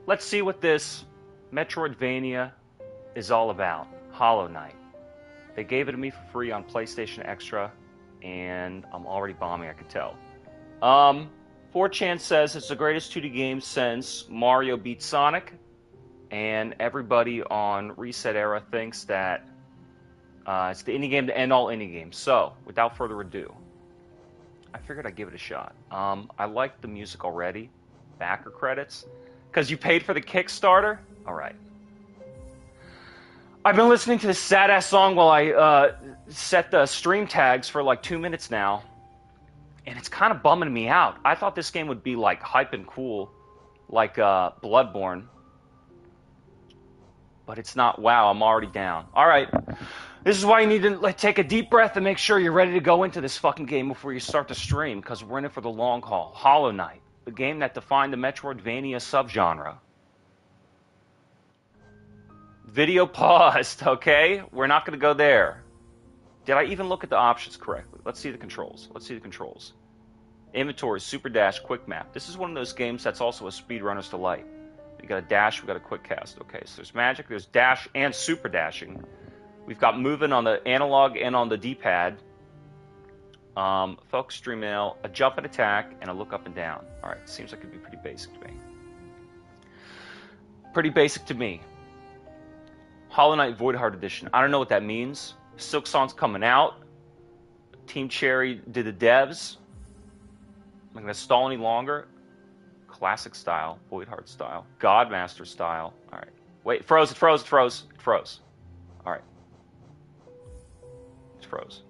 Let's see what this Metroidvania is all about. Hollow Knight. They gave it to me for free on PlayStation Extra, and I'm already bombing, I can tell. 4chan says it's the greatest 2D game since Mario beat Sonic, and everybody on Reset Era thinks that it's the indie game to end all indie games. So, without further ado, I figured I'd give it a shot. I like the music already. Backer credits. Because you paid for the Kickstarter? Alright. I've been listening to this sad-ass song while I set the stream tags for like 2 minutes now. And it's kind of bumming me out. I thought this game would be like hype and cool. Like Bloodborne. But it's not. Wow, I'm already down. Alright. This is why you need to take a deep breath and make sure you're ready to go into this fucking game before you start the stream. Because we're in it for the long haul. Hollow Knight. The game that defined the Metroidvania subgenre. Video paused, okay? We're not going to go there. Did I even look at the options correctly? Let's see the controls. Inventory, super dash, quick map. This is one of those games that's also a speedrunner's delight. We got a dash, we got a quick cast. Okay, so there's magic, there's dash and super dashing. We've got moving on the analog and on the D-pad. Focus, stream mail, a jump and attack, and a look up and down. Alright, seems like it'd be pretty basic to me. Pretty basic to me. Hollow Knight Voidheart Edition. I don't know what that means. Silksong's coming out. Team Cherry did the devs. I'm not going to stall any longer. Classic style. Voidheart style. Godmaster style. Alright. Wait, it froze. Alright. It froze.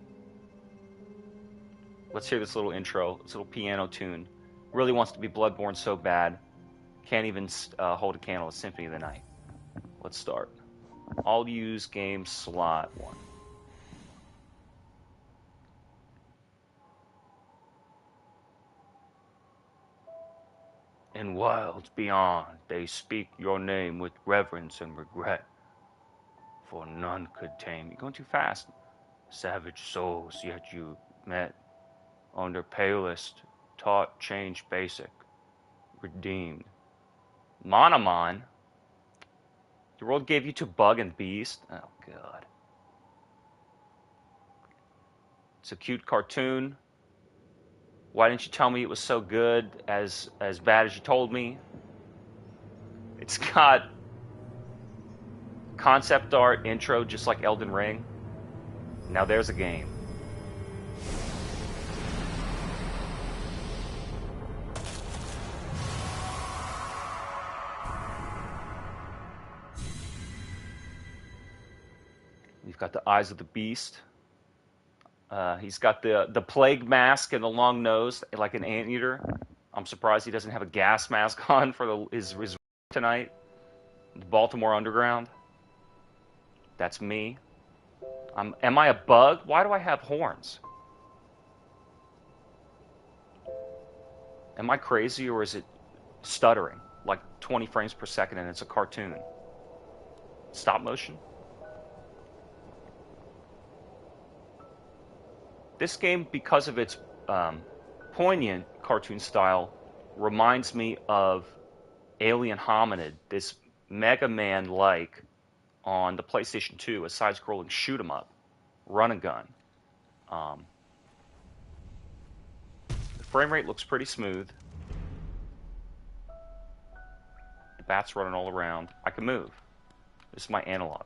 Let's hear this little intro, this little piano tune. Really wants to be Bloodborne so bad. Can't even hold a candle to Symphony of the Night. Let's start. I'll use game slot 1. In wilds beyond, they speak your name with reverence and regret. For none could tame. You're going too fast. Savage souls, yet you met. Under palest, taught, change basic, redeemed. Monomon? The world gave you to Bug and Beast? Oh, God. It's a cute cartoon. Why didn't you tell me it was so good, as bad as you told me? It's got concept art, intro, just like Elden Ring. Now there's a game. We've got the eyes of the beast. He's got the plague mask and the long nose, like an anteater. I'm surprised he doesn't have a gas mask on for his tonight. The Baltimore Underground. That's me. Am I a bug? Why do I have horns? Am I crazy, or is it stuttering? Like 20 frames per second and it's a cartoon. Stop motion? This game, because of its poignant cartoon style, reminds me of Alien Hominid, this Mega Man-like on the PlayStation 2, a side-scrolling shoot-'em-up, run-and-gun. The frame rate looks pretty smooth. The bat's running all around. I can move. This is my analog.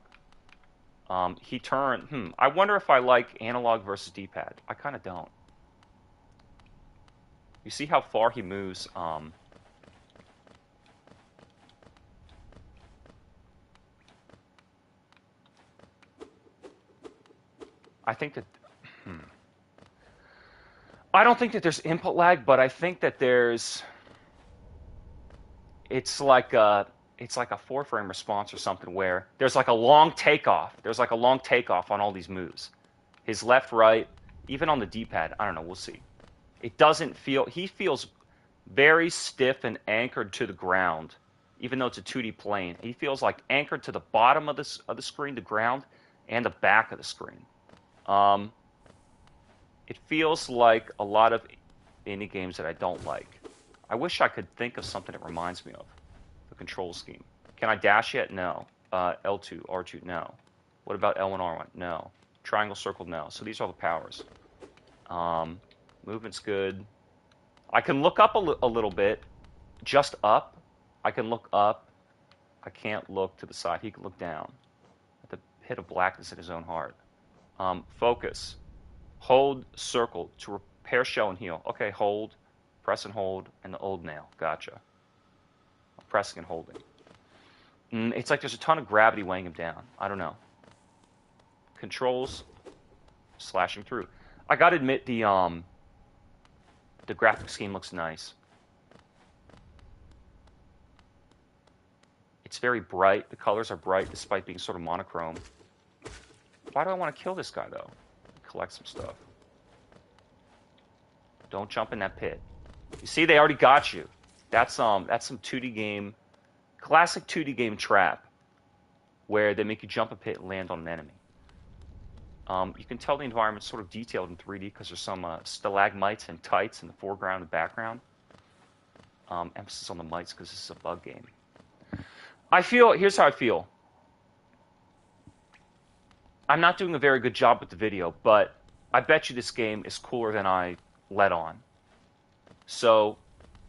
He turned... I wonder if I like analog versus D-pad. I kind of don't. You see how far he moves? I think that... I don't think that there's input lag, but I think that there's... It's like a 4-frame response or something where there's like a long takeoff. There's like a long takeoff on all these moves. His left, right, even on the D-pad. I don't know. We'll see. It doesn't feel... He feels very stiff and anchored to the ground, even though it's a 2D plane. He feels like anchored to the bottom of the screen, the ground, and the back of the screen. It feels like a lot of indie games that I don't like. I wish I could think of something it reminds me of. the control scheme. Can I dash yet? No. L2, R2, no. What about L1, R1? No. Triangle, circle, no. So these are all the powers. Movement's good. I can look up a little bit. Just up. I can look up. I can't look to the side. He can look down. At the pit of blackness in his own heart. Focus. Hold circle to repair, shell, and heal. Okay, hold. Press and hold. And the old nail. Gotcha. Pressing and holding. It's like there's a ton of gravity weighing him down. I don't know. Controls. Slashing through. I gotta admit the graphic scheme looks nice. It's very bright. The colors are bright despite being sort of monochrome. Why do I want to kill this guy though? Collect some stuff. Don't jump in that pit. You see, they already got you. That's some 2D game, classic 2D game trap, where they make you jump a pit and land on an enemy. You can tell the environment's sort of detailed in 3D because there's some stalagmites and tights in the foreground and background. Emphasis on the mites because this is a bug game. Here's how I feel. I'm not doing a very good job with the video, but I bet you this game is cooler than I let on. So,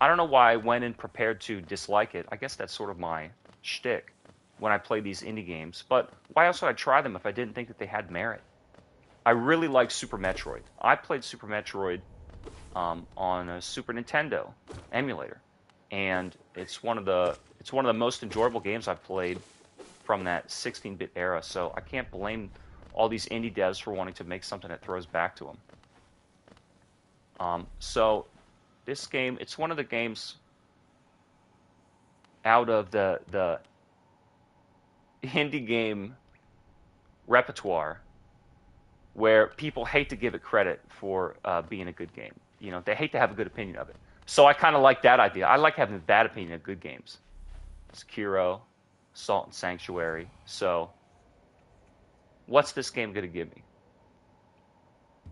I don't know why I went in prepared to dislike it. I guess that's sort of my shtick when I play these indie games. But why else would I try them if I didn't think that they had merit? I really like Super Metroid. I played Super Metroid on a Super Nintendo emulator, and it's one of the most enjoyable games I've played from that 16-bit era. So I can't blame all these indie devs for wanting to make something that throws back to them. So this game, it's one of the games out of the indie game repertoire where people hate to give it credit for being a good game. You know, they hate to have a good opinion of it. So I kind of like that idea. I like having a bad opinion of good games. Sekiro, Assault and Sanctuary. So, what's this game going to give me?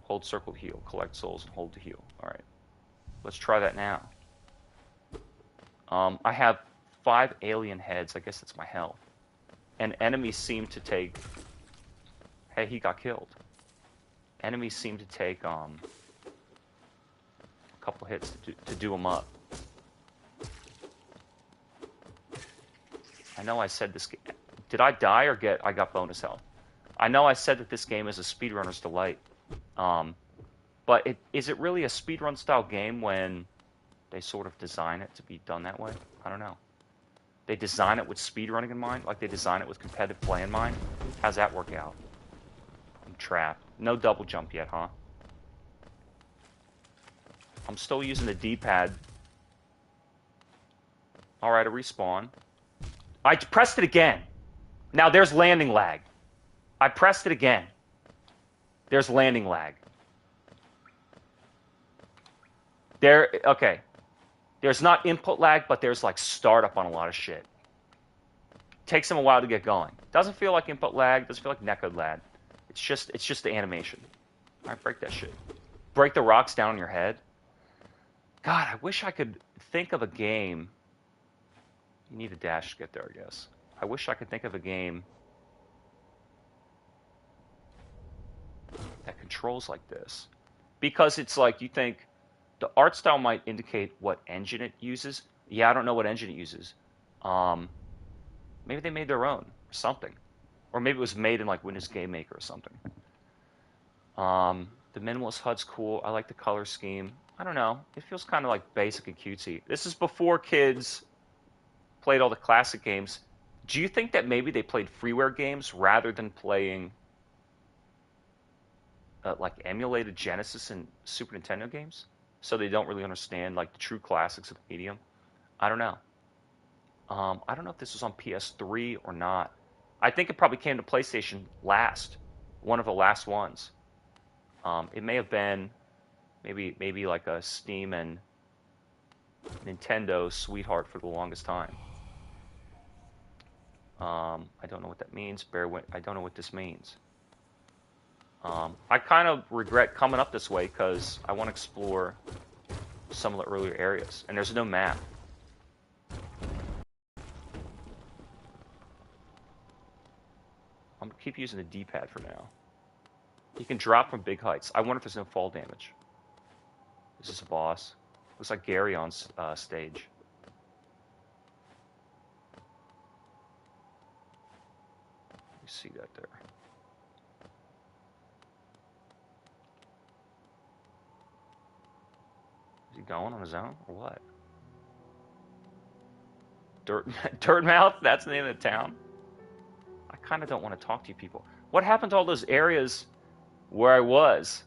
Hold circle to heal, collect souls, and hold to heal. All right, let's try that now. I have 5 alien heads. I guess that's my health. And enemies seem to take... Hey, he got killed. Enemies seem to take a couple hits to do them up. I know I said this... Did I die or I got bonus health? I know I said that this game is a speedrunner's delight. But is it really a speedrun style game when they sort of design it to be done that way? I don't know. They design it with speedrunning in mind? Like they design it with competitive play in mind? How's that work out? I'm trapped. No double jump yet, huh? I'm still using the D-pad. Alright, a respawn. I pressed it again. Now there's landing lag. I pressed it again. There's landing lag. Okay. There's not input lag, but there's like startup on a lot of shit. Takes them a while to get going. Doesn't feel like input lag. Doesn't feel like netcode lag. It's just the animation. All right, break that shit. Break the rocks down on your head. God, I wish I could think of a game. You need a dash to get there, I guess. I wish I could think of a game that controls like this. Because it's like, you think, the art style might indicate what engine it uses. Yeah, I don't know what engine it uses. Maybe they made their own, or something. Or maybe it was made in like Windows Game Maker or something. The minimalist HUD's cool. I like the color scheme. I don't know. It feels kind of like basic and cutesy. This is before kids played all the classic games. Do you think that maybe they played freeware games rather than playing like emulated Genesis and Super Nintendo games? So they don't really understand like the true classics of the medium? I don't know. I don't know if this was on PS3 or not. I think it probably came to PlayStation last. One of the last ones. It may have been maybe like a Steam and Nintendo sweetheart for the longest time. I don't know what that means. I don't know what this means. I kind of regret coming up this way because I want to explore some of the earlier areas. And there's no map. keep using the D-pad for now. You can drop from big heights. I wonder if there's no fall damage. Is this a boss? Looks like Gary on stage. You see that there. Is he going on his own or what? Dirtmouth? That's the name of the town? I kind of don't want to talk to you people. What happened to all those areas where I was?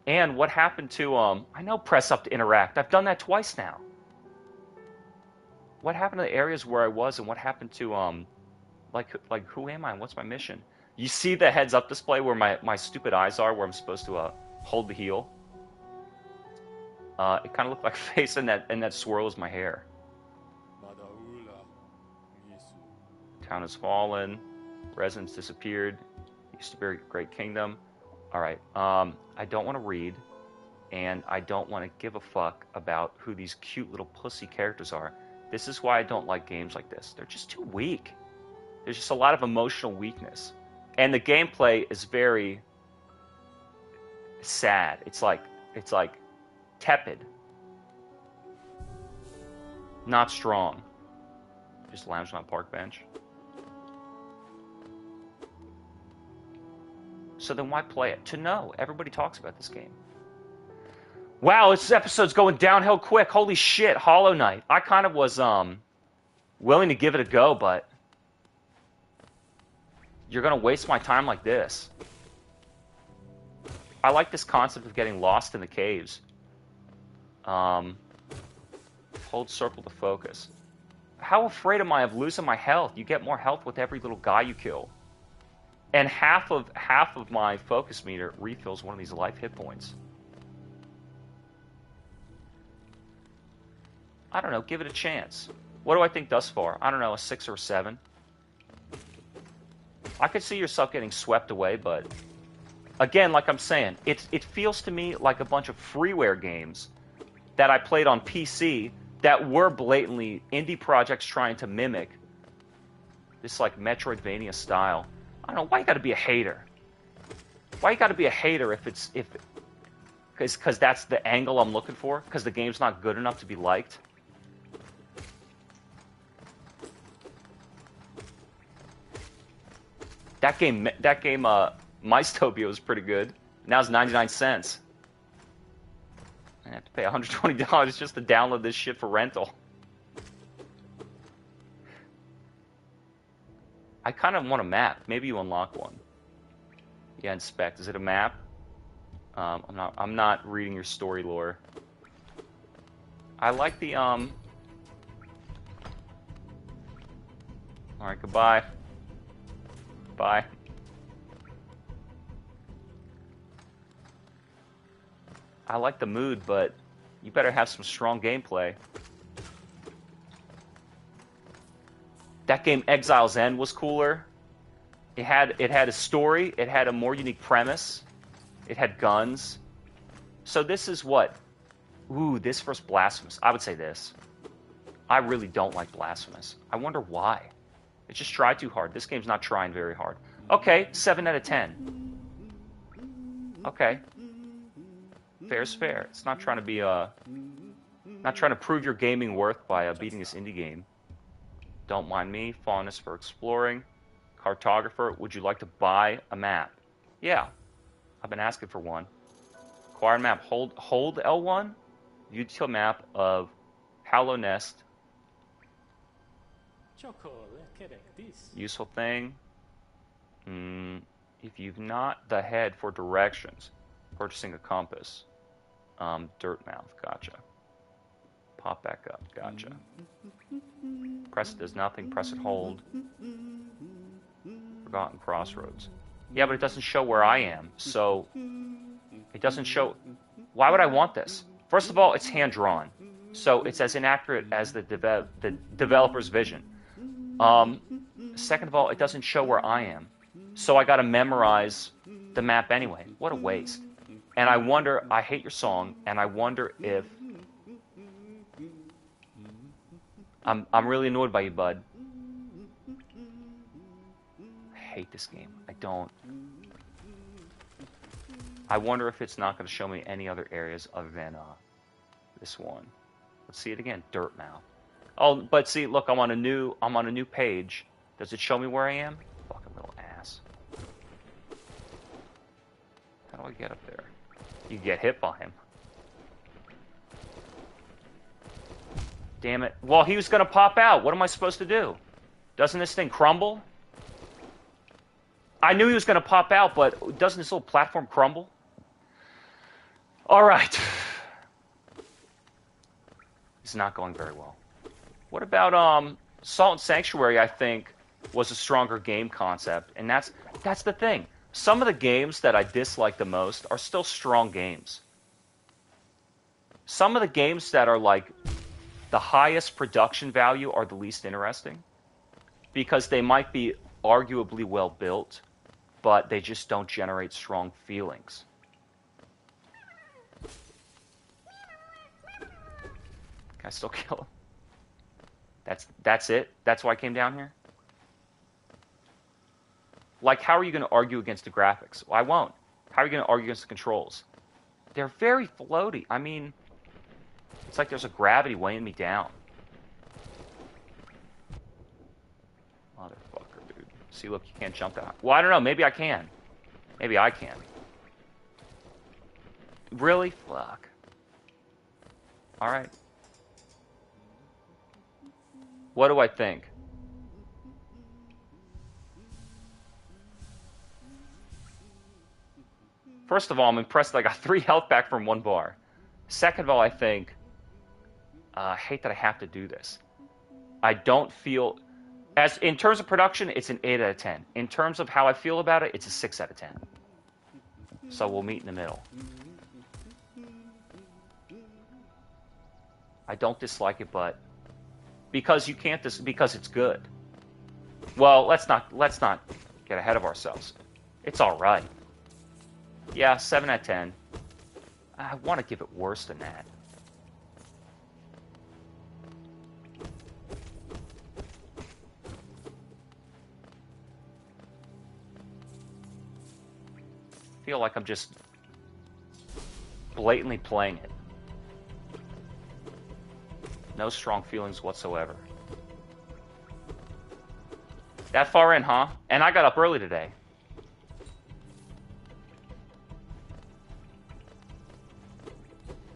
And what happened to, I know press up to interact. I've done that twice now. What happened to the areas where I was and what happened to, like who am I and what's my mission? You see the heads up display where my stupid eyes are, where I'm supposed to hold the heel? It kind of looked like face and that swirl is my hair. Town has fallen. Residents disappeared. Used to be a great kingdom. All right. I don't want to read, and I don't want to give a fuck about who these cute little pussy characters are. This is why I don't like games like this. They're just too weak. There's just a lot of emotional weakness, and the gameplay is very sad. It's like tepid, not strong. Just lounging on a park bench. So then why play it? To know. Everybody talks about this game. Wow, this episode's going downhill quick. Holy shit, Hollow Knight. I kind of was willing to give it a go, but you're going to waste my time like this. I like this concept of getting lost in the caves. Hold circle to focus. How afraid am I of losing my health? You get more health with every little guy you kill. And half of my focus meter refills one of these life hit points. I don't know, give it a chance. What do I think thus far? I don't know, a 6 or a 7. I could see yourself getting swept away, but again, like I'm saying, it feels to me like a bunch of freeware games that I played on PC that were blatantly indie projects trying to mimic this like Metroidvania style. I don't know, why you gotta be a hater? Why you gotta be a hater because that's the angle I'm looking for? Because the game's not good enough to be liked? That game, Mystopia was pretty good. Now it's 99 cents. I have to pay $120 just to download this shit for rental. I kind of want a map. Maybe you unlock one. Yeah, inspect. Is it a map? I'm not reading your story lore. I like the All right, goodbye. Bye. I like the mood, but you better have some strong gameplay. That game Exile's End was cooler. It had a story. It had a more unique premise. It had guns. So this is what? Ooh, this versus Blasphemous. I would say this. I really don't like Blasphemous. I wonder why. It just tried too hard. This game's not trying very hard. Okay, 7 out of 10. Okay. Fair's fair. It's not trying to be not trying to prove your gaming worth by beating this indie game. Don't mind me. Fondness for exploring. Cartographer. Would you like to buy a map? Yeah. I've been asking for one. Acquire map. Hold L1. Util map of Hallow Nest. Useful thing. If you've not the head for directions, purchasing a compass. Dirtmouth. Gotcha. Pop back up. Gotcha. Press it does nothing. Press it hold. Forgotten Crossroads. Yeah, but it doesn't show where I am. So it doesn't show. Why would I want this? First of all, it's hand-drawn. So it's as inaccurate as the developer's vision. Second of all, it doesn't show where I am. So I got to memorize the map anyway. What a waste. And I wonder, I hate your song, and I wonder if I'm really annoyed by you, bud. hate this game. I don't. I wonder if it's not going to show me any other areas other than this one. Let's see it again. Dirt Mouth. Oh, but see, look, I'm on a new page. Does it show me where I am? Fucking little ass. How do I get up there? You get hit by him. Damn it. Well, he was going to pop out. What am I supposed to do? Doesn't this thing crumble? I knew he was going to pop out, but doesn't this little platform crumble? All right. It's not going very well. What about Salt and Sanctuary, I think, was a stronger game concept. And that's the thing. Some of the games that I dislike the most are still strong games. Some of the games that are like the highest production value are the least interesting. Because they might be arguably well built, but they just don't generate strong feelings. Can I still kill him? That's it? That's why I came down here? Like, how are you going to argue against the graphics? Well, I won't. How are you going to argue against the controls? They're very floaty. I mean, it's like there's a gravity weighing me down. Motherfucker, dude. See, look, you can't jump that. Well, I don't know. Maybe I can. Maybe I can. Really? Fuck. Alright. What do I think? First of all, I'm impressed that I got 3 health back from 1 bar. Second of all, I think... I hate that I have to do this. I don't feel... in terms of production, it's an 8 out of 10. In terms of how I feel about it, it's a 6 out of 10. So we'll meet in the middle. I don't dislike it, but... Because you can't... because it's good. Well, let's not get ahead of ourselves. It's alright. Yeah, 7 out of 10. I want to give it worse than that. I feel like I'm just blatantly playing it. No strong feelings whatsoever. That far in, huh? And I got up early today.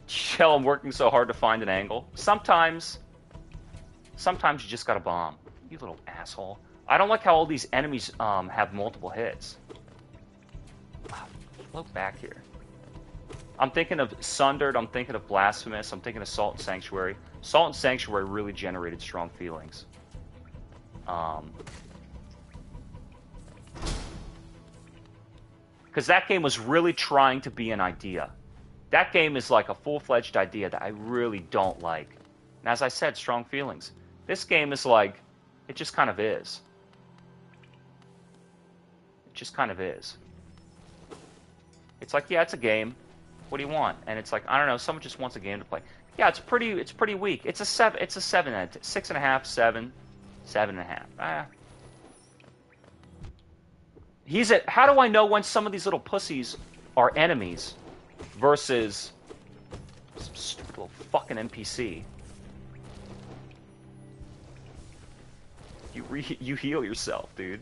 Shell, I'm working so hard to find an angle. Sometimes you just gotta bomb. You little asshole. I don't like how all these enemies have multiple hits. Float back here. I'm thinking of Sundered, I'm thinking of Blasphemous, I'm thinking of Salt and Sanctuary. Salt and Sanctuary really generated strong feelings. Because that game was really trying to be an idea. That game is like a full-fledged idea that I really don't like. And as I said, strong feelings. This game is like, it just kind of is. It just kind of is. It's like, yeah, it's a game. What do you want? And it's like, I don't know, someone just wants a game to play. Yeah, it's pretty weak. It's a 7, 6.5, 7, 7.5. How do I know when some of these little pussies are enemies versus some stupid little fucking NPC? You heal yourself, dude.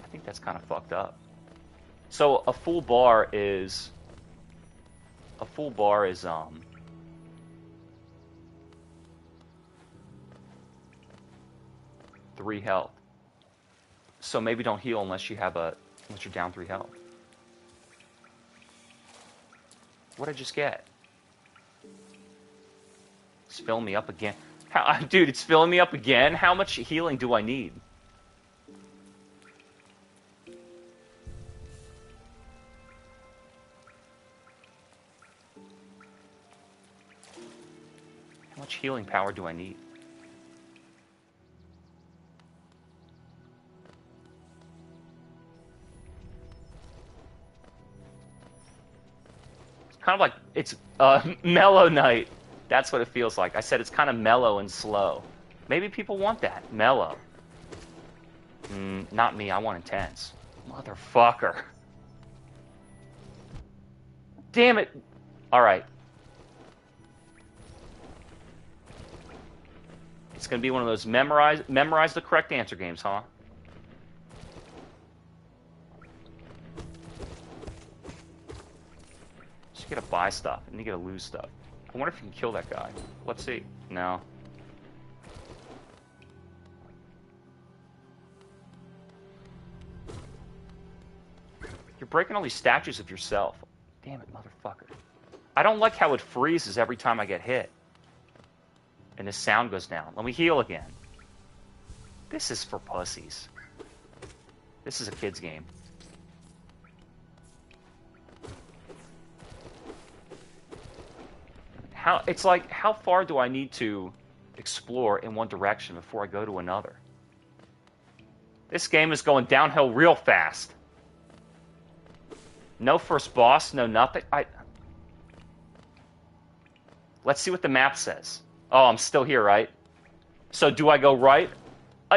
I think that's kind of fucked up. So a full bar is 3 health. So maybe don't heal unless you're down 3 health. What'd I just get? It's filling me up again. Dude, it's filling me up again? How much healing do I need? How much healing power do I need? It's kind of like, it's Mellow Night. That's what it feels like. I said it's kind of mellow and slow. Maybe people want that. Mellow. Not me. I want intense. Motherfucker. Damn it. All right. It's going to be one of those memorize the correct answer games, huh? Just get to buy stuff, and you get to lose stuff. I wonder if you can kill that guy. Let's see. No. You're breaking all these statues of yourself. Damn it, motherfucker. I don't like how it freezes every time I get hit. And the sound goes down. Let me heal again. This is for pussies. This is a kid's game. It's like, how far do I need to explore in one direction before I go to another? This game is going downhill real fast. No first boss, no nothing. Let's see what the map says. Oh, I'm still here, right? So do I go right?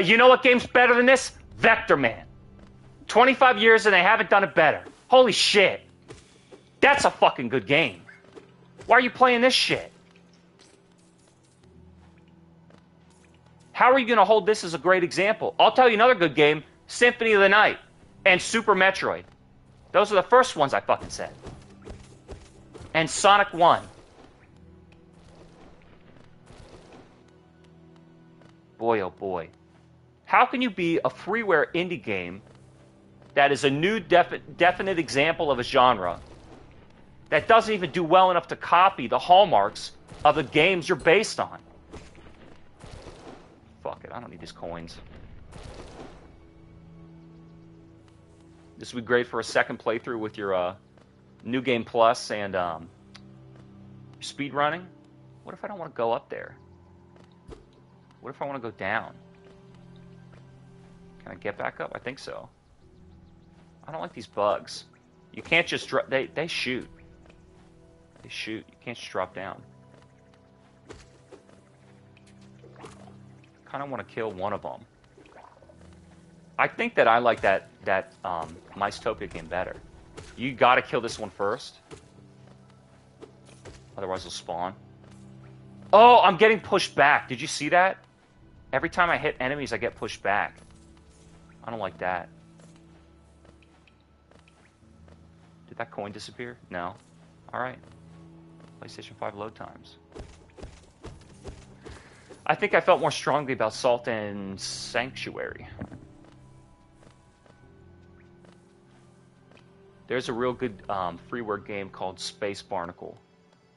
You know what game's better than this? Vector Man. 25 years and they haven't done it better. Holy shit. That's a fucking good game. Why are you playing this shit? How are you going to hold this as a great example? I'll tell you another good game, Symphony of the Night and Super Metroid. Those are the first ones I fucking said. And Sonic 1. Boy, oh boy. How can you be a freeware indie game that is a new definite example of a genre that doesn't even do well enough to copy the hallmarks of the games you're based on? Fuck it, I don't need these coins. This would be great for a second playthrough with your New Game Plus and speed running. What if I don't want to go up there? What if I want to go down? Can I get back up? I think so. I don't like these bugs. You can't just drop. They shoot. They shoot. You can't just drop down. Kind of want to kill one of them. I think that I like that Micetopia game better. You got to kill this one first. Otherwise, it'll spawn. Oh, I'm getting pushed back. Did you see that? Every time I hit enemies, I get pushed back. I don't like that. Did that coin disappear? No. Alright. PlayStation 5 load times. I think I felt more strongly about Salt and Sanctuary. There's a real good freeware game called Space Barnacle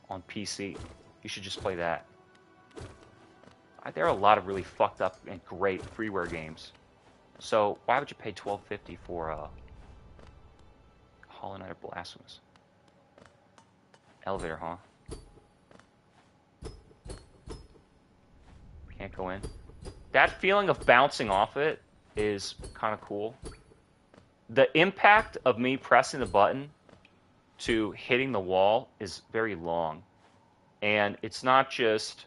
on PC. You should just play that. There are a lot of really fucked up and great freeware games. So why would you pay $12.50 for Hollow Knight or Blasphemous? Elevator, huh? Can't go in. That feeling of bouncing off it is kind of cool. The impact of me pressing the button to hitting the wall is very long. And it's not just...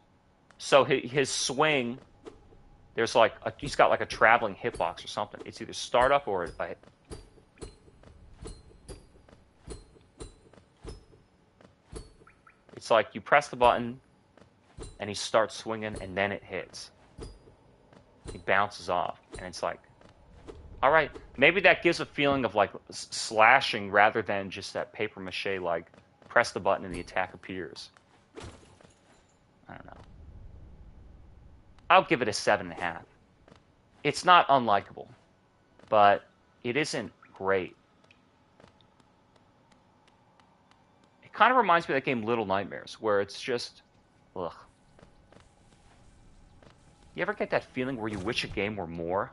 So his swing, there's like... he's got like a traveling hitbox or something. It's either start up or... It's like you press the button, and he starts swinging, and then it hits. He bounces off, and it's like... All right, maybe that gives a feeling of like slashing rather than just that paper mache like press the button and the attack appears. I don't know. I'll give it a 7.5. It's not unlikable, but it isn't great. It kind of reminds me of that game Little Nightmares, where it's just, ugh. You ever get that feeling where you wish a game were more?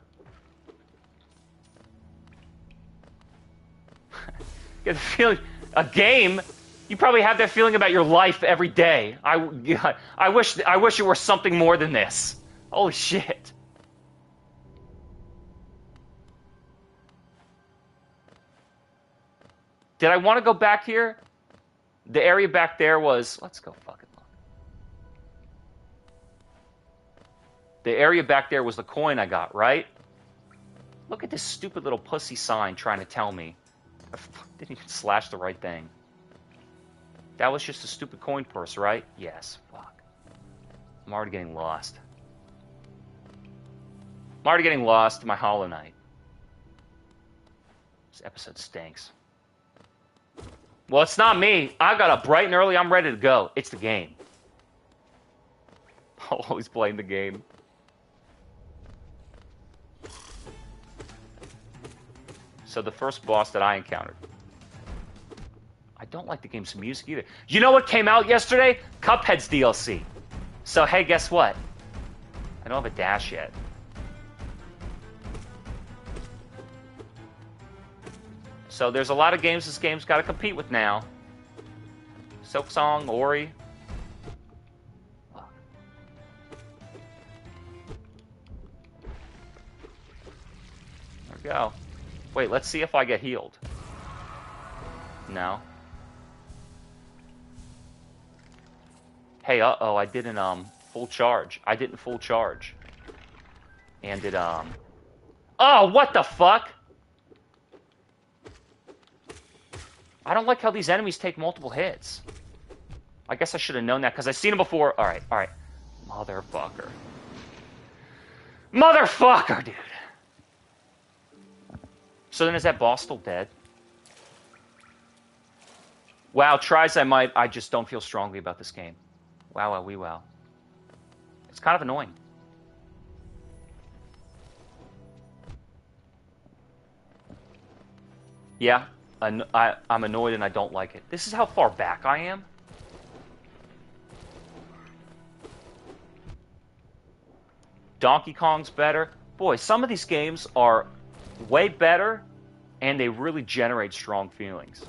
Get the feeling, a game. You probably have that feeling about your life every day. I wish it were something more than this. Holy shit. Did I want to go back here? The area back there was... Let's go fucking look. The area back there was the coin I got, right? Look at this stupid little pussy sign trying to tell me. I didn't even slash the right thing. That was just a stupid coin purse, right? Yes. Fuck. I'm already getting lost. I'm already getting lost in my Hollow Knight. This episode stinks. Well, it's not me. I got up bright and early. I'm ready to go. It's the game. I'll always blame the game. So the first boss that I encountered. I don't like the game's music either. You know what came out yesterday? Cuphead's DLC. So hey, guess what? I don't have a dash yet. So there's a lot of games this game's got to compete with now. Silksong, Ori. There we go. Wait, let's see if I get healed. No. Hey, uh-oh, I didn't, full charge. I didn't full charge. And it, Oh, what the fuck? I don't like how these enemies take multiple hits. I guess I should have known that, because I've seen them before. Alright, alright. Motherfucker. Motherfucker, dude! So then is that boss still dead? Wow, try as I might, I just don't feel strongly about this game. Wow, wow, wee wow. It's kind of annoying. Yeah, I'm annoyed and I don't like it. This is how far back I am? Donkey Kong's better. Boy, some of these games are way better and they really generate strong feelings.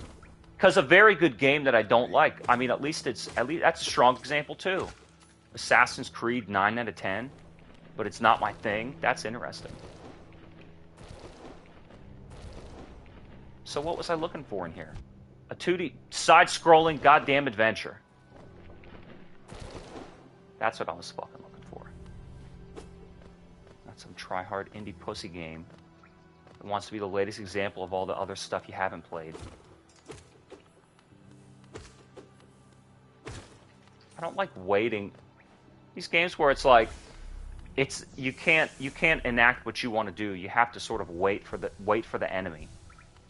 Because a very good game that I don't like, I mean, at least that's a strong example too. Assassin's Creed 9 out of 10, but it's not my thing. That's interesting. So what was I looking for in here? A 2D side-scrolling goddamn adventure. That's what I was fucking looking for. Not some try-hard indie pussy game that wants to be the latest example of all the other stuff you haven't played. I don't like waiting. These games where it's like, you can't enact what you want to do. You have to sort of wait for the enemy.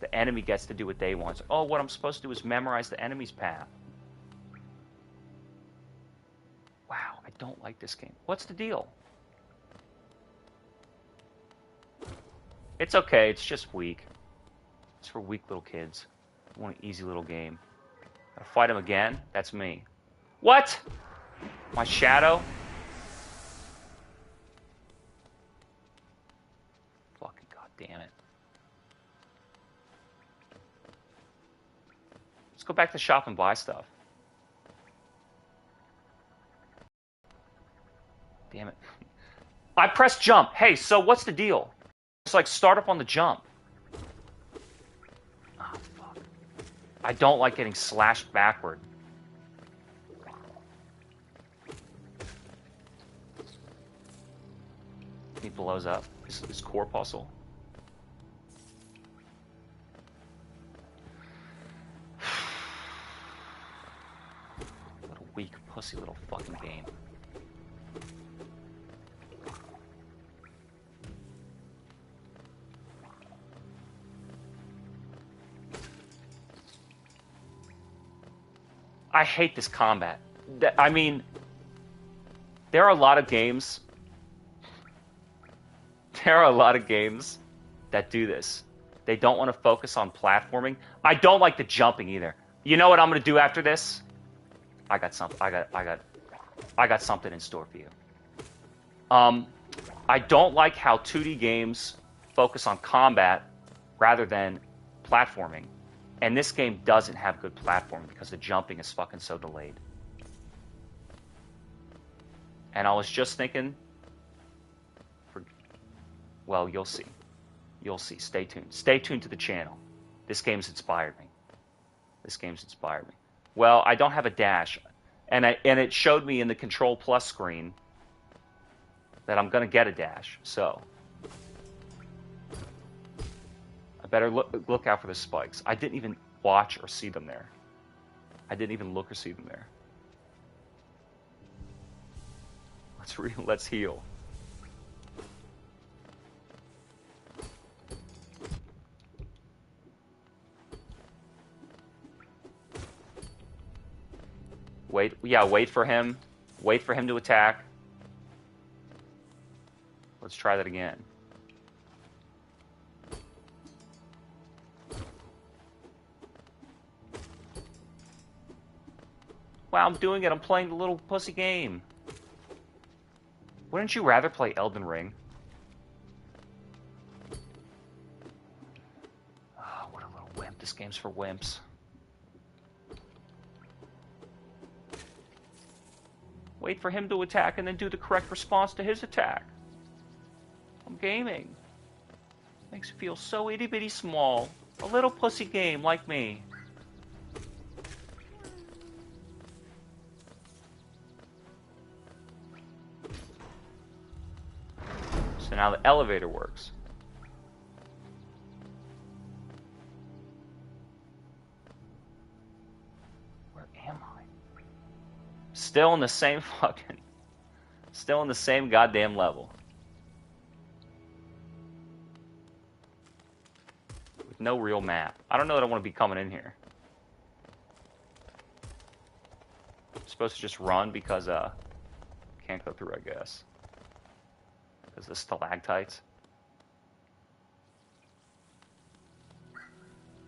The enemy gets to do what they want. So, oh, what I'm supposed to do is memorize the enemy's path. Wow, I don't like this game. What's the deal? It's okay. It's just weak. It's for weak little kids. I want an easy little game. Gotta fight him again? That's me. What? My shadow? Fucking goddamn it. Let's go back to the shop and buy stuff. Damn it. I pressed jump. Hey, so what's the deal? It's like start up on the jump. Oh, fuck. I don't like getting slashed backward. He blows up. His core puzzle. What a weak, pussy little fucking game. I hate this combat. I mean, there are a lot of games. There are a lot of games that do this. They don't want to focus on platforming. I don't like the jumping either. You know what I'm going to do after this? I got something. I got something in store for you. I don't like how 2D games focus on combat rather than platforming. And this game doesn't have good platforming because the jumping is fucking so delayed. And I was just thinking, well, you'll see. You'll see. Stay tuned. Stay tuned to the channel. This game's inspired me. This game's inspired me. Well, I don't have a dash. And it showed me in the Control Plus screen that I'm going to get a dash. So, I better look out for the spikes. I didn't even watch or see them there. I didn't even look or see them there. Let's heal. Wait for him. Wait for him to attack. Let's try that again. Wow, I'm doing it. I'm playing the little pussy game. Wouldn't you rather play Elden Ring? Oh, what a little wimp. This game's for wimps. Wait for him to attack and then do the correct response to his attack. I'm gaming. Makes me feel so itty bitty small. A little pussy game like me. So now the elevator works. Where am I? Still in the same Still in the same goddamn level. With no real map. I don't know that I want to be coming in here. I'm supposed to just run because, can't go through, I guess. Because the stalactites.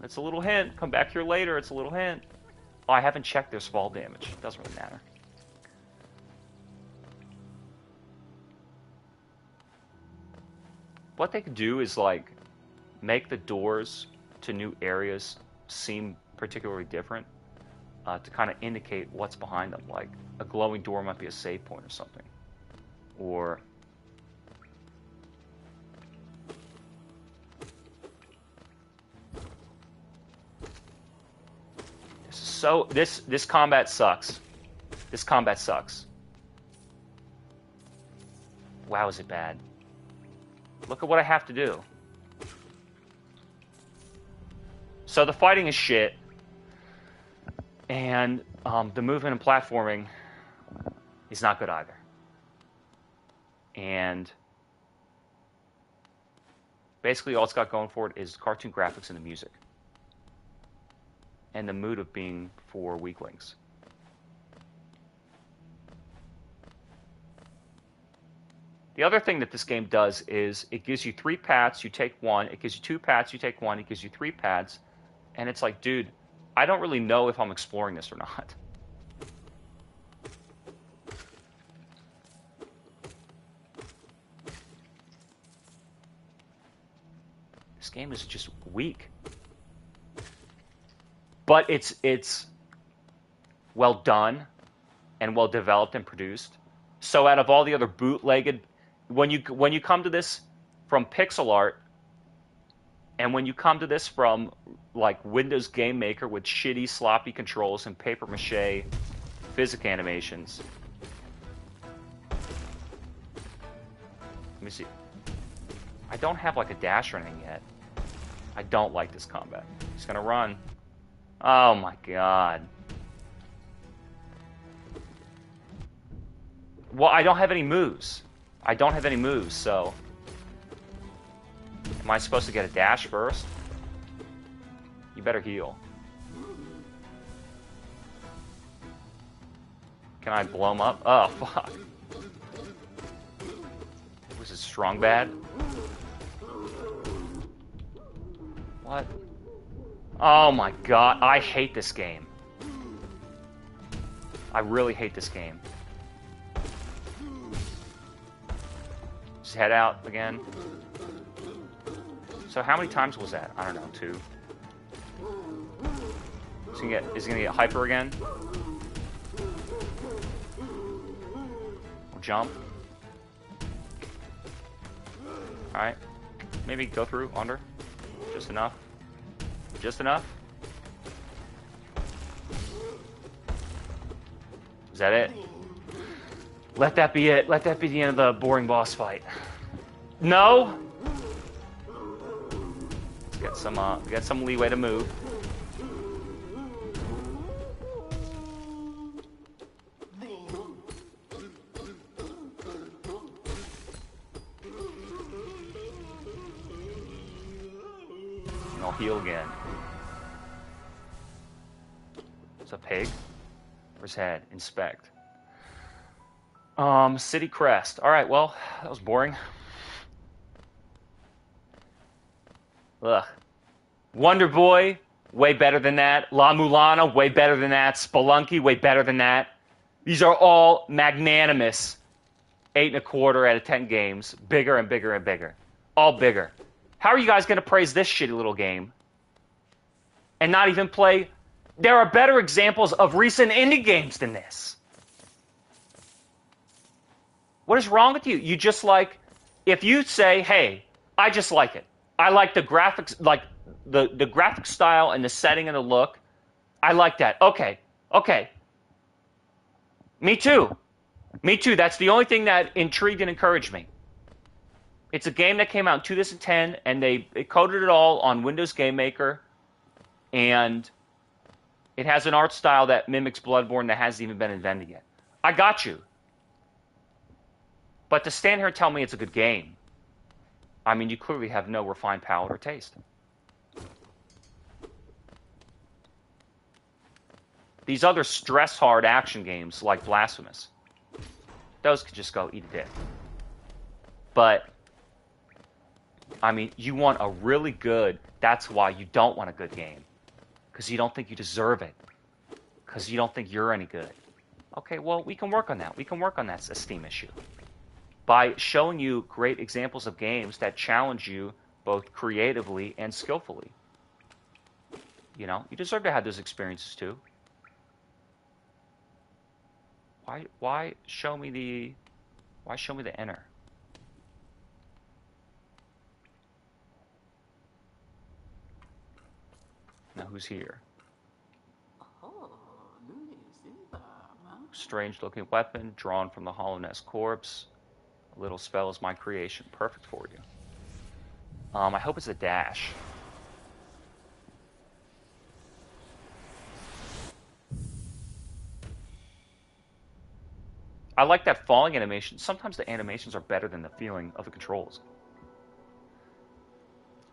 It's a little hint. Come back here later. It's a little hint. Oh, I haven't checked their fall damage. It doesn't really matter. What they could do is, like, make the doors to new areas seem particularly different to kind of indicate what's behind them. Like, a glowing door might be a save point or something. Or... So this combat sucks. This combat sucks. Wow, is it bad? Look at what I have to do. So the fighting is shit, and the movement and platforming is not good either. And basically, all it's got going for it is cartoon graphics and the music. And the mood of being for weaklings. The other thing that this game does is it gives you 3 paths, you take one. It gives you 2 paths, you take one. It gives you 3 paths. And it's like, dude, I don't really know if I'm exploring this or not. This game is just weak. But it's well done and well developed and produced. So out of all the other bootlegged, when you come to this from pixel art, and when you come to this from like Windows Game Maker with shitty sloppy controls and paper mache physics animations. Let me see. I don't have like a dash or anything yet. I don't like this combat. He's gonna run. Oh my god. Well, I don't have any moves. I don't have any moves, so... Am I supposed to get a dash first? You better heal. Can I blow him up? Oh, fuck. Was it strong bad? What? Oh my god, I hate this game. I really hate this game. Just head out again. So how many times was that? I don't know, 2. Is he gonna get hyper again? Or jump. Alright. Maybe go through, under. Just enough. Just enough? Is that it? Let that be it. Let that be the end of the boring boss fight. No? Get some leeway to move. And I'll heal again. It's a pig. Where's head? Inspect. City crest. All right, well, that was boring. Ugh. Wonder Boy, way better than that. La Mulana, way better than that. Spelunky, way better than that. These are all magnanimous 8.25 out of 10 games. Bigger and bigger and bigger. All bigger. How are you guys going to praise this shitty little game and not even play? There are better examples of recent indie games than this. What is wrong with you? You just like, if you say, hey, I just like it. I like the graphics, like the graphic style and the setting and the look. I like that. Okay. Me too. That's the only thing that intrigued and encouraged me. It's a game that came out in 2010, and they coded it all on Windows Game Maker, and it has an art style that mimics Bloodborne that hasn't even been invented yet. I got you. But to stand here and tell me it's a good game, I mean, you clearly have no refined palate or taste. These other stress-hard action games, like Blasphemous, those could just go eat a dick. But, I mean, you want a really good, that's why you don't want a good game. Because you don't think you deserve it. Because you don't think you're any good. Okay, well, we can work on that. We can work on that esteem issue. By showing you great examples of games that challenge you both creatively and skillfully. You know, you deserve to have those experiences too. Why show me the enter? Now who's here? Strange looking weapon drawn from the Hollow Nest corpse. A little spell is my creation. Perfect for you. I hope it's a dash. I like that falling animation. Sometimes the animations are better than the feeling of the controls.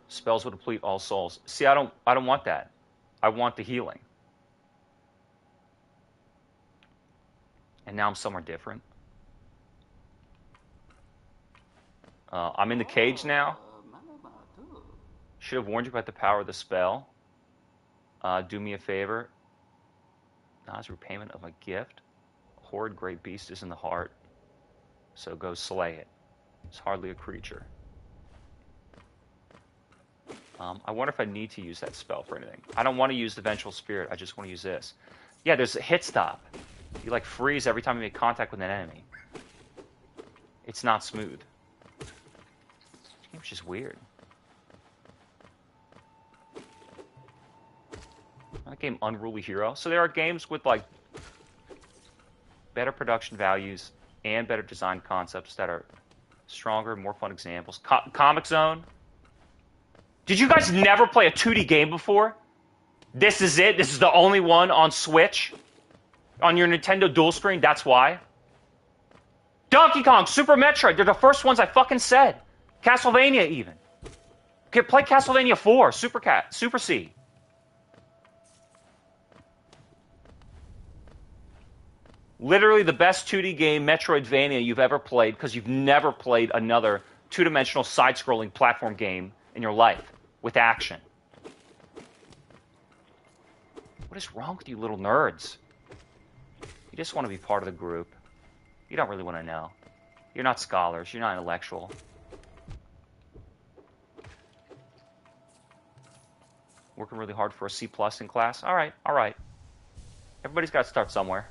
Spells will deplete all souls. See, I don't want that. I want the healing. And now I'm somewhere different. I'm in the cage now. Should have warned you about the power of the spell. Do me a favor. Not as repayment of my gift. A horrid great beast is in the heart. So go slay it. It's hardly a creature. I wonder if I need to use that spell for anything. I don't want to use the Vengeful Spirit. I just want to use this. Yeah, there's a hit stop. You like freeze every time you make contact with an enemy. It's not smooth. Which is weird. That game, Unruly Hero. So there are games with like better production values and better design concepts that are stronger, more fun examples. Comic Zone. Did you guys never play a 2D game before? This is it? This is the only one on Switch? On your Nintendo dual screen? That's why? Donkey Kong, Super Metroid. They're the first ones I fucking said. Castlevania even. Okay, play Castlevania 4, Super C. Literally the best 2D game, Metroidvania, you've ever played, because you've never played another two-dimensional side-scrolling platform game in your life with action. What is wrong with you little nerds? You just want to be part of the group. You don't really want to know. You're not scholars. You're not intellectual. Working really hard for a C+ in class? All right. Everybody's got to start somewhere.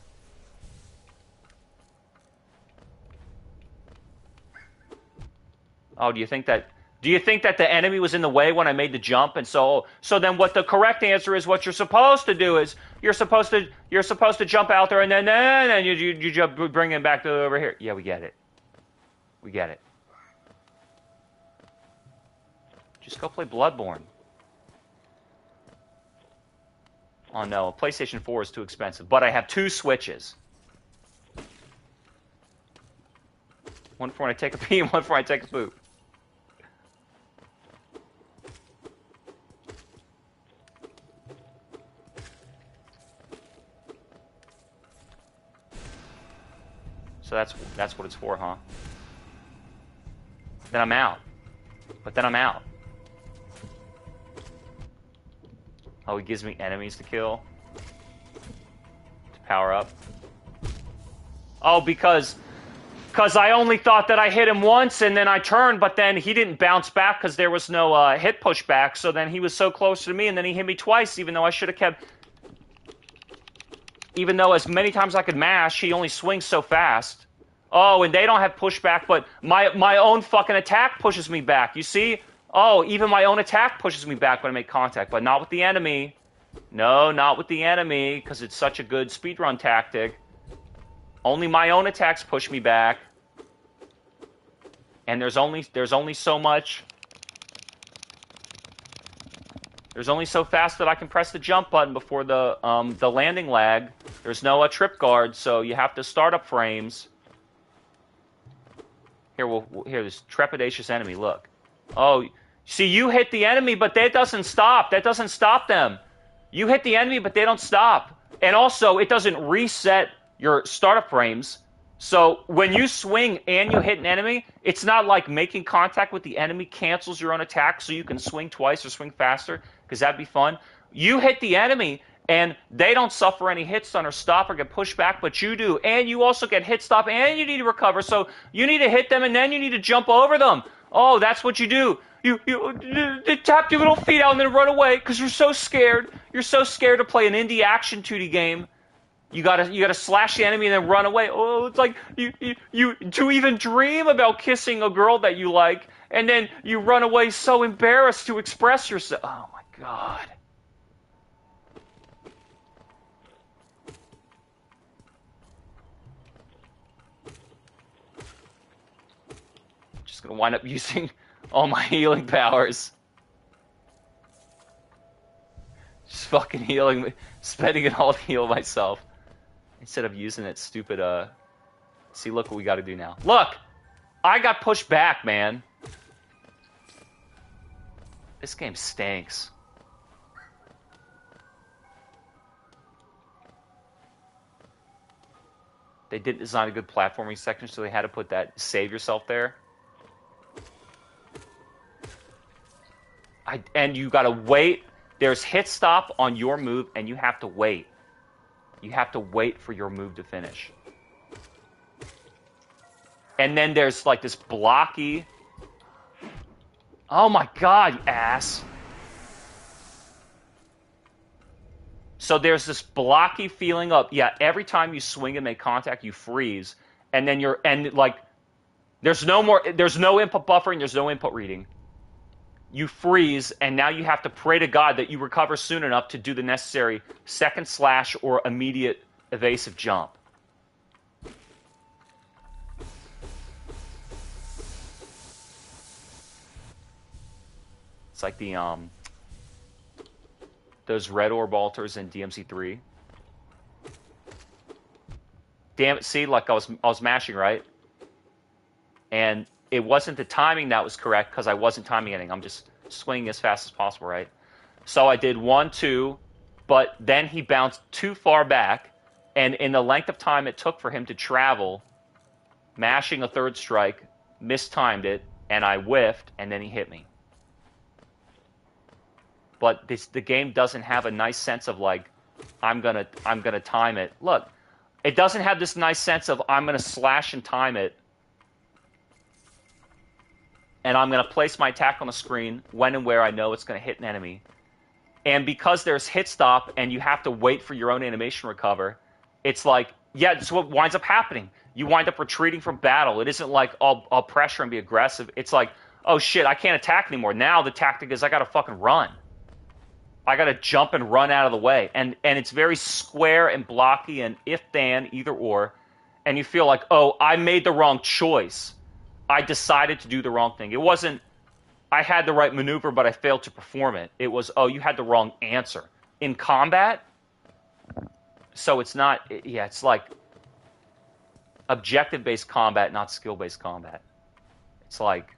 Oh, do you think that the enemy was in the way when I made the jump? And so then what the correct answer is, what you're supposed to do is you're supposed to jump out there and then you jump, bring him back to over here. Yeah, we get it. Just go play Bloodborne. Oh no, a PlayStation 4 is too expensive. But I have 2 Switches. One for when I take a pee and one for when I take a poop. So that's what it's for, huh? Then I'm out. But then I'm out. Oh, he gives me enemies to kill. To power up. Oh, because I only thought that I hit him once and then I turned, but then he didn't bounce back because there was no hit pushback. So then he was so close to me and then he hit me twice, even though I should have kept... Even though as many times I could mash, he only swings so fast. Oh, and they don't have pushback, but my own fucking attack pushes me back. You see? Oh, even my own attack pushes me back when I make contact, but not with the enemy. No, not with the enemy, because it's such a good speedrun tactic. Only my own attacks push me back. And there's only so much. There's only so fast that I can press the jump button before the landing lag. There's no trip guard, so you have to start up frames. Here, here, this trepidatious enemy. Look. Oh, see, you hit the enemy, but that doesn't stop. That doesn't stop them. You hit the enemy, but they don't stop. And also, it doesn't reset your startup frames. So when you swing and you hit an enemy, it's not like making contact with the enemy cancels your own attack so you can swing twice or swing faster, because that'd be fun. You hit the enemy, and they don't suffer any hit stun or stop or get pushed back, but you do. And you also get hit stop, and you need to recover. So you need to hit them, and then you need to jump over them. Oh, that's what you do. You tap your little feet out and then run away because you're so scared. You're so scared to play an indie action 2D game. You gotta slash the enemy and then run away. Oh, it's like you to even dream about kissing a girl that you like, and then you run away so embarrassed to express yourself. Oh my god. Just gonna wind up using all my healing powers. Just fucking healing, spending it all to heal myself. Instead of using that stupid, See, look what we gotta do now. Look! I got pushed back, man. This game stinks. They didn't design a good platforming section, so they had to put that save yourself there. And you gotta wait. There's hit stop on your move, and you have to wait. You have to wait for your move to finish. And then there's like this blocky... Oh my god, you ass. So there's this blocky feeling of, yeah, every time you swing and make contact, you freeze. And then there's no input buffering, there's no input reading. You freeze, and now you have to pray to God that you recover soon enough to do the necessary second slash or immediate evasive jump. It's like the those red orb altars in DMC3. Damn it! See, like I was mashing right, and it wasn't the timing that was correct because I wasn't timing anything. I'm just swinging as fast as possible, right? So I did 1, 2, but then he bounced too far back, and in the length of time it took for him to travel, mashing a third strike, mistimed it, and I whiffed, and then he hit me. But the game doesn't have a nice sense of like, I'm gonna time it. Look, it doesn't have this nice sense of I'm gonna slash and time it. And I'm going to place my attack on the screen when and where I know it's going to hit an enemy. And because there's hit stop and you have to wait for your own animation recover, it's like, yeah, that's what winds up happening. You wind up retreating from battle. It isn't like I'll pressure and be aggressive. It's like, oh shit, I can't attack anymore. Now the tactic is I got to fucking run. I got to jump and run out of the way. And it's very square and blocky and if then, either or. And you feel like, oh, I made the wrong choice. I decided to do the wrong thing. It wasn't, I had the right maneuver, but I failed to perform it. It was, oh, you had the wrong answer. In combat, So it's not, yeah, it's like objective-based combat, not skill-based combat. It's like,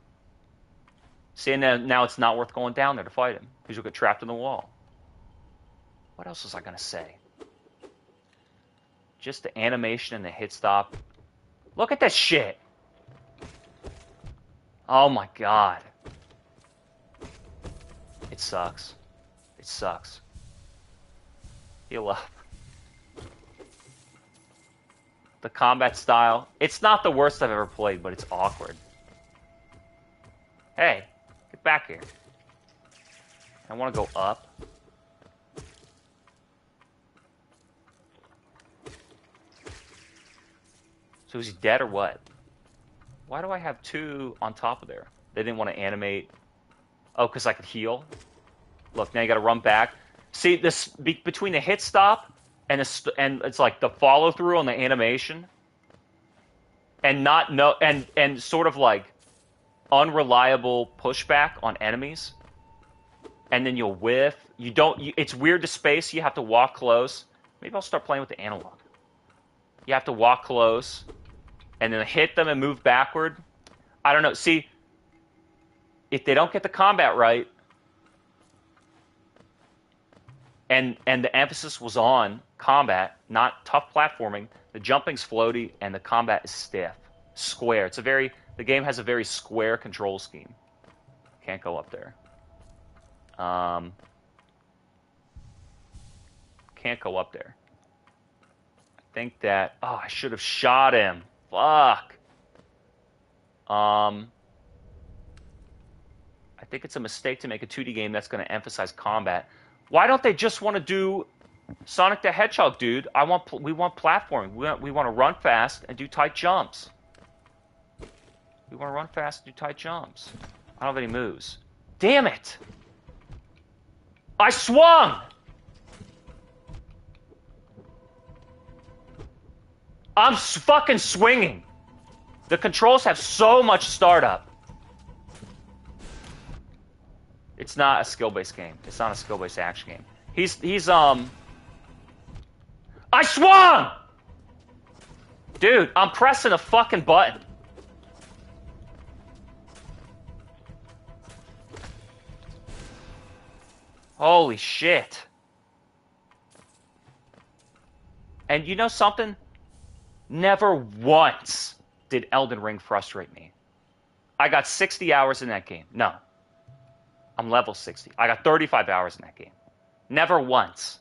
see, now it's not worth going down there to fight him because you'll get trapped in the wall. What else was I gonna say? Just the animation and the hit stop. Look at this shit. Oh my god. It sucks. It sucks. Heal up. The combat style. It's not the worst I've ever played, but it's awkward. Hey, get back here. I want to go up. So is he dead or what? Why do I have two on top of there? They didn't want to animate. Oh, because I could heal. Look, now you got to run back. See this between the hit stop and it's like the follow through on the animation, and and sort of like unreliable pushback on enemies, and then you'll whiff. It's weird to space. You have to walk close. Maybe I'll start playing with the analog. You have to walk close, and then hit them and move backward. I don't know. See, if they don't get the combat right, and the emphasis was on combat, not tough platforming, the jumping's floaty and the combat is stiff, square. The game has a very square control scheme. Can't go up there. Can't go up there. I think that... Oh, I should have shot him. Fuck. I think it's a mistake to make a 2D game that's going to emphasize combat. Why don't they just want to do Sonic the Hedgehog, dude? We want platforming. We want to run fast and do tight jumps. We want to run fast and do tight jumps. I don't have any moves. Damn it! I swung! I'm fucking swinging. The controls have so much startup. It's not a skill-based game. It's not a skill-based action game. I swung! Dude, I'm pressing a fucking button. Holy shit. And you know something? Never once did Elden Ring frustrate me. I got 60 hours in that game. No. I'm level 60. I got 35 hours in that game. Never once.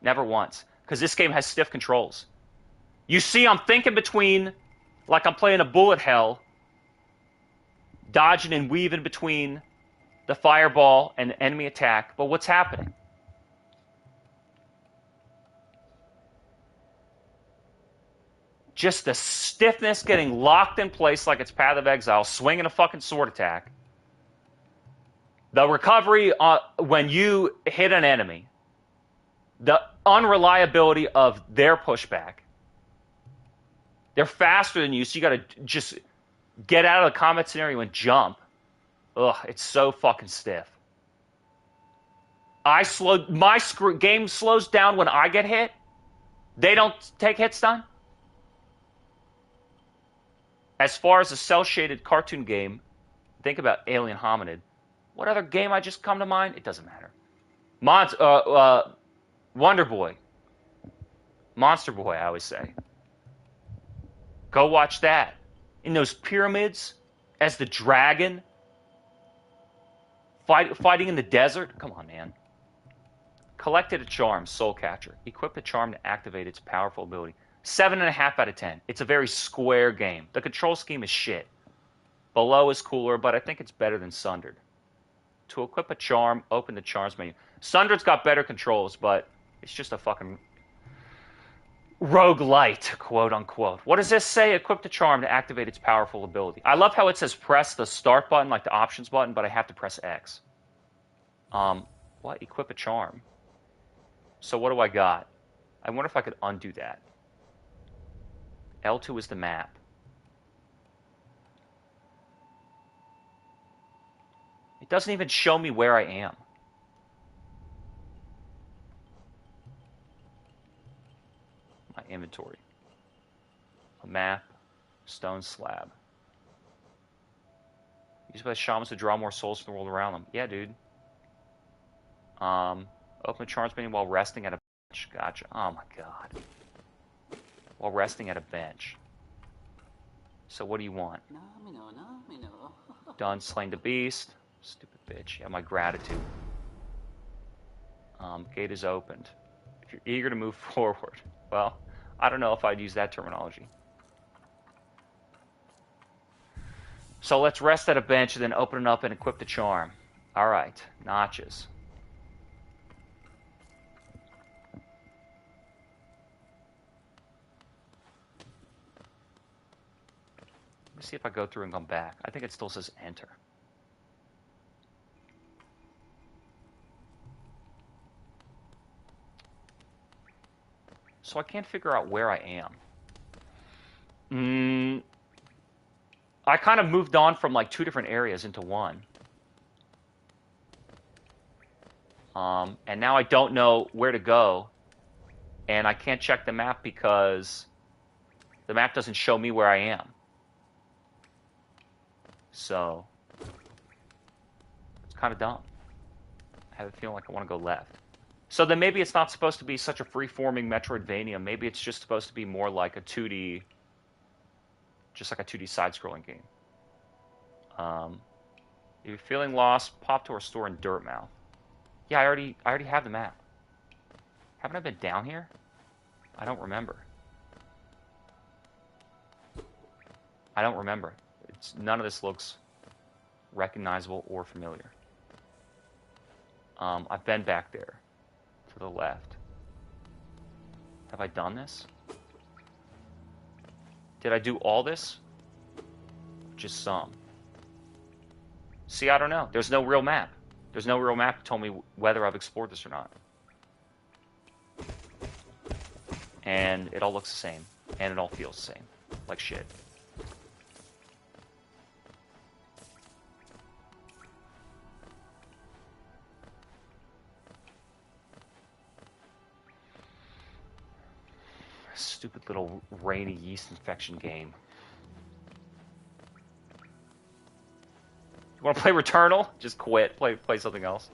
Never once. Because this game has stiff controls. You see, I'm thinking between, like I'm playing a bullet hell, dodging and weaving between the fireball and the enemy attack. But what's happening? Just the stiffness getting locked in place like it's Path of Exile, swinging a fucking sword attack. The recovery when you hit an enemy. The unreliability of their pushback. They're faster than you, so you gotta just get out of the combat scenario and jump. Ugh, it's so fucking stiff. My game slows down when I get hit. They don't take hits done. As far as a cel-shaded cartoon game, think about Alien Hominid. What other game I just come to mind? It doesn't matter. Wonder Boy. Monster Boy, I always say. Go watch that. In those pyramids, as the dragon, fighting in the desert. Come on, man. Collected a charm, Soul Catcher. Equipped a charm to activate its powerful ability. 7.5 out of 10. It's a very square game. The control scheme is shit. Below is cooler, but I think it's better than Sundered. To equip a charm, open the charms menu. Sundered's got better controls, but it's just a fucking roguelite, quote unquote. What does this say? Equip the charm to activate its powerful ability. I love how it says press the start button, like the options button, but I have to press X. What? Equip a charm. So what do I got? I wonder if I could undo that. L2 is the map. It doesn't even show me where I am. inventory. A map, stone slab. Used by shamans to draw more souls from the world around them. Yeah, dude. Open the charms menu while resting at a bench. Gotcha. Oh my god. While resting at a bench. So what do you want? Done slaying the beast. Stupid bitch. Yeah, my gratitude. Gate is opened. If you're eager to move forward. Well, I don't know if I'd use that terminology. So let's rest at a bench and then open it up and equip the charm. Alright. Notches. Let's see if I go through and come back. I think it still says enter. So I can't figure out where I am. I kind of moved on from like 2 different areas into one. And now I don't know where to go. And I can't check the map because the map doesn't show me where I am. So, it's kind of dumb. I have a feeling like I want to go left. So then maybe it's not supposed to be such a free-forming Metroidvania. Maybe it's just supposed to be more like a 2D, just like a 2D side-scrolling game. If you're feeling lost, pop to our store in Dirtmouth. Yeah, I already have the map. Haven't I been down here? I don't remember. I don't remember. None of this looks recognizable or familiar. I've been back there. To the left. Have I done this? Did I do all this? Just some. See, I don't know. There's no real map. There's no real map to tell me whether I've explored this or not. And it all looks the same. And it all feels the same. Like shit. Stupid little rainy yeast infection game. You want to play Returnal? Just quit. Play something else.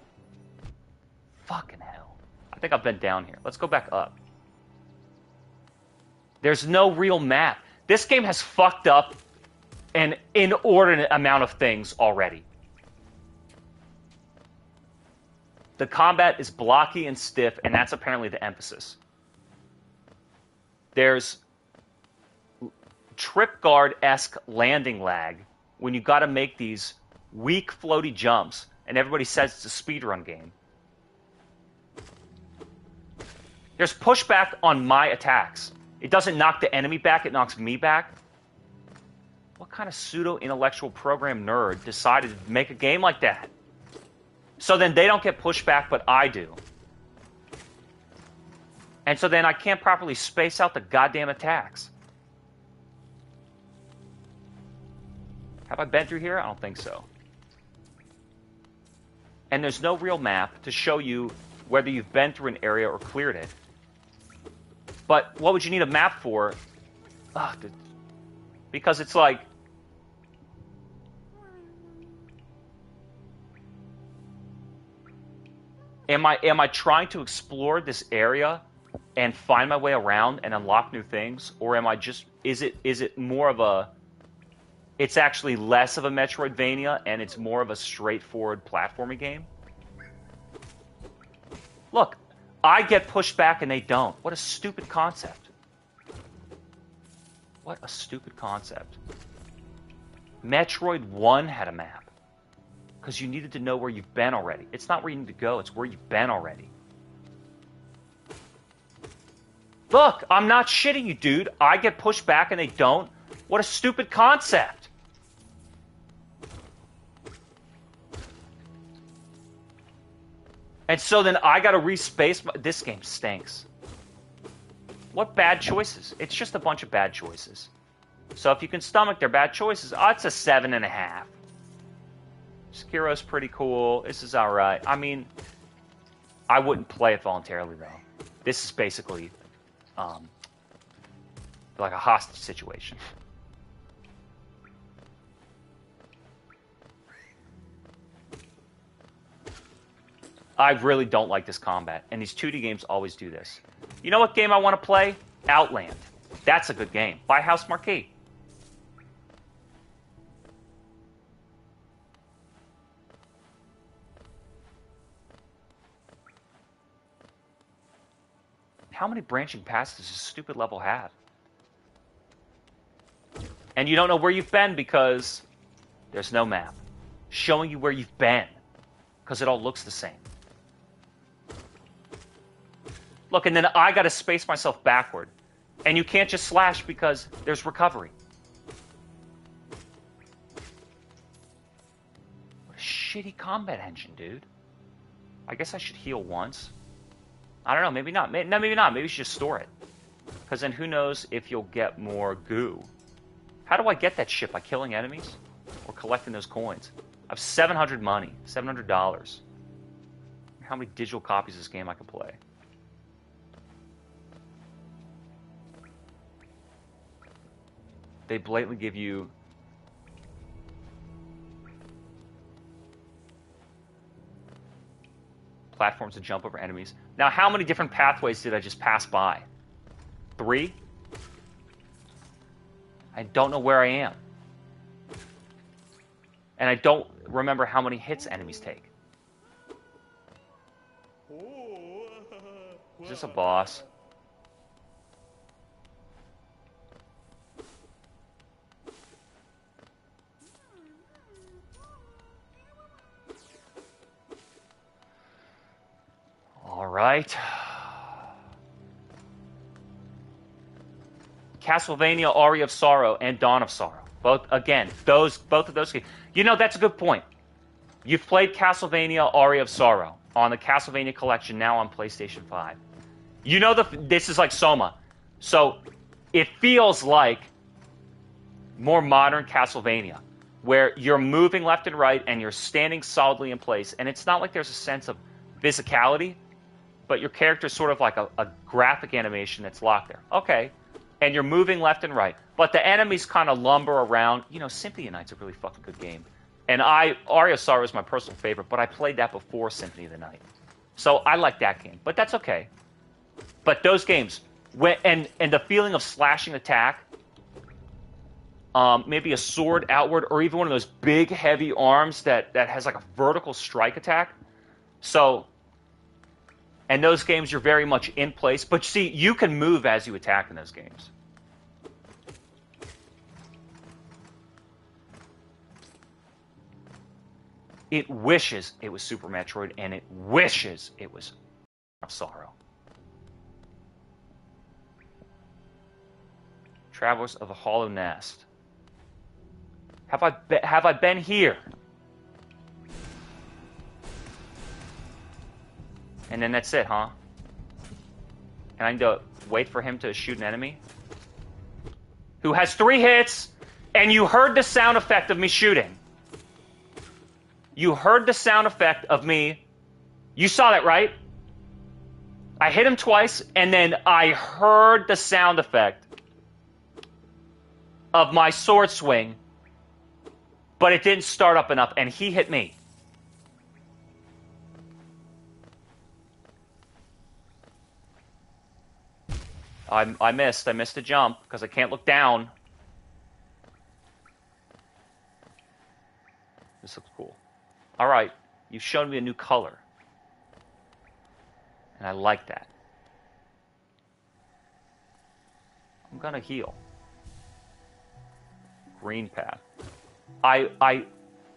Fucking hell. I think I've been down here. Let's go back up. There's no real map. This game has fucked up an inordinate amount of things already. The combat is blocky and stiff, and that's apparently the emphasis. There's trip guard-esque landing lag when you got to make these weak floaty jumps, and everybody says it's a speedrun game. There's pushback on my attacks. It doesn't knock the enemy back, it knocks me back. What kind of pseudo-intellectual program nerd decided to make a game like that? So then they don't get pushback, but I do. And so then I can't properly space out the goddamn attacks. Have I been through here? I don't think so. And there's no real map to show you whether you've been through an area or cleared it. But what would you need a map for? Because it's like... Am I trying to explore this area and find my way around and unlock new things, or am I just is it more of a it's actually less of a Metroidvania and it's more of a straightforward platforming game? Look, I get pushed back and they don't. What a stupid concept. What a stupid concept. Metroid 1 had a map because you needed to know where you've been already. It's not where you need to go, it's where you've been already. Look, I'm not shitting you, dude. I get pushed back and they don't. What a stupid concept. And so then I gotta respace this game stinks. What bad choices? It's just a bunch of bad choices. So if you can stomach their bad choices, it's a 7.5. Sekiro's pretty cool. This is alright. I mean, I wouldn't play it voluntarily, though. This is basically Like a hostage situation. I really don't like this combat, and these 2D games always do this. You know what game I want to play? Outland. That's a good game. Buy House Marquee. How many branching paths does this stupid level have? And you don't know where you've been because there's no map showing you where you've been, because it all looks the same. Look, and then I got to space myself backward. And you can't just slash because there's recovery. What a shitty combat engine, dude. I guess I should heal once. I don't know, maybe not. No, maybe not. Maybe you should just store it. Because then who knows if you'll get more goo. How do I get that shit? By killing enemies? Or collecting those coins? I have 700 money. $700. How many digital copies of this game I can play? They blatantly give you platforms to jump over enemies. Now, how many different pathways did I just pass by? 3? I don't know where I am. And I don't remember how many hits enemies take. Is this a boss? All right. Castlevania Aria of Sorrow and Dawn of Sorrow. Both of those games. You know, that's a good point. You've played Castlevania Aria of Sorrow on the Castlevania Collection, now on PlayStation 5. You know this is like Soma. So it feels like more modern Castlevania, where you're moving left and right and you're standing solidly in place, and it's not like there's a sense of physicality, but your character's sort of like a graphic animation that's locked there. Okay. And you're moving left and right. But the enemies kind of lumber around. You know, Symphony of the Night's a really fucking good game. And Aria of Sorrow is my personal favorite, but I played that before Symphony of the Night. So I like that game. But that's okay. But those games, and the feeling of slashing attack, maybe a sword outward, or even one of those big, heavy arms that has like a vertical strike attack. So, and those games, you're very much in place. But see, you can move as you attack in those games. It wishes it was Super Metroid, and it wishes it was Sorrow. Travelers of the Hollow Nest. Have I been here? And then that's it, huh? And I need to wait for him to shoot an enemy who has 3 hits, and you heard the sound effect of me shooting. You heard the sound effect of me. You saw that, right? I hit him twice, and then I heard the sound effect of my sword swing, but it didn't start up enough, and he hit me. I missed a jump because I can't look down. This looks cool. All right, you've shown me a new color, and I like that. I'm gonna heal. Green path.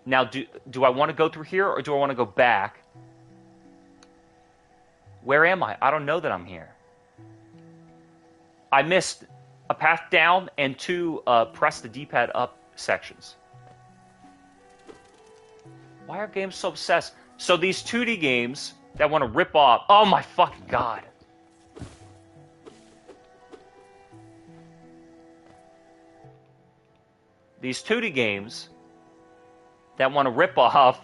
Now do I want to go through here, or do I want to go back? Where am I? I don't know that I'm here. I missed a path down and 2 press the D-pad up sections. Why are games so obsessed? So these 2D games that want to rip off... Oh my fucking god. These 2D games that want to rip off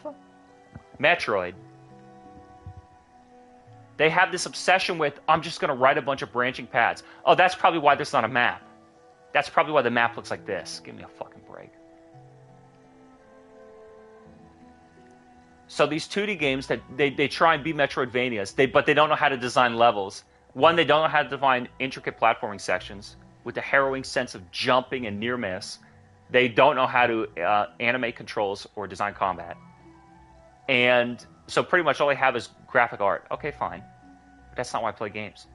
Metroid, they have this obsession with, I'm just going to write a bunch of branching paths. Oh, that's probably why there's not a map. That's probably why the map looks like this. Give me a fucking break. So these 2D games that they try and be Metroidvanias, but they don't know how to design levels. One, they don't know how to define intricate platforming sections with the harrowing sense of jumping and near miss. They don't know how to animate controls or design combat. And so pretty much all they have is graphic art. Okay, fine. But that's not why I play games.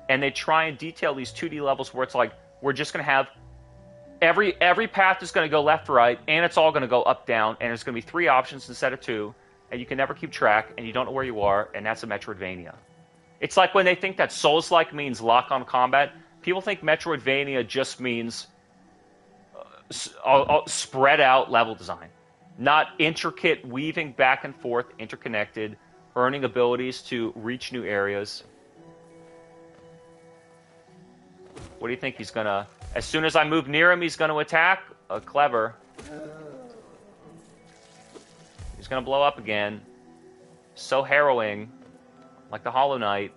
And they try and detail these 2D levels where it's like, we're just going to have every path is going to go left, right, and it's all going to go up, down, and there's going to be 3 options instead of 2, and you can never keep track, and you don't know where you are, and that's a Metroidvania. It's like when they think that Souls-like means lock-on combat, people think Metroidvania just means spread out level design, not intricate weaving back and forth, interconnected, earning abilities to reach new areas. What do you think he's gonna... As soon as I move near him, he's gonna attack? Clever. He's gonna blow up again. So harrowing. Like the Hollow Knight.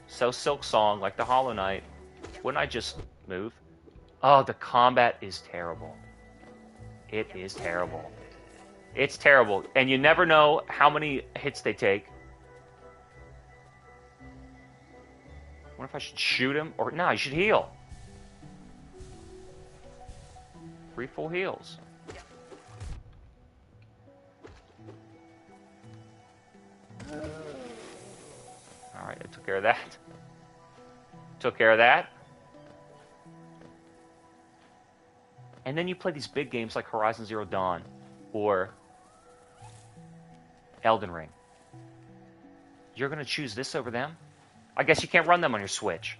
So Silk Song, like the Hollow Knight. Wouldn't I just move? Oh, the combat is terrible. It is terrible. It's terrible. And you never know how many hits they take. I wonder if I should shoot him, or no, I should heal. 3 full heals. Alright, I took care of that. Took care of that. And then you play these big games like Horizon Zero Dawn, or Elden Ring. You're going to choose this over them? I guess you can't run them on your Switch.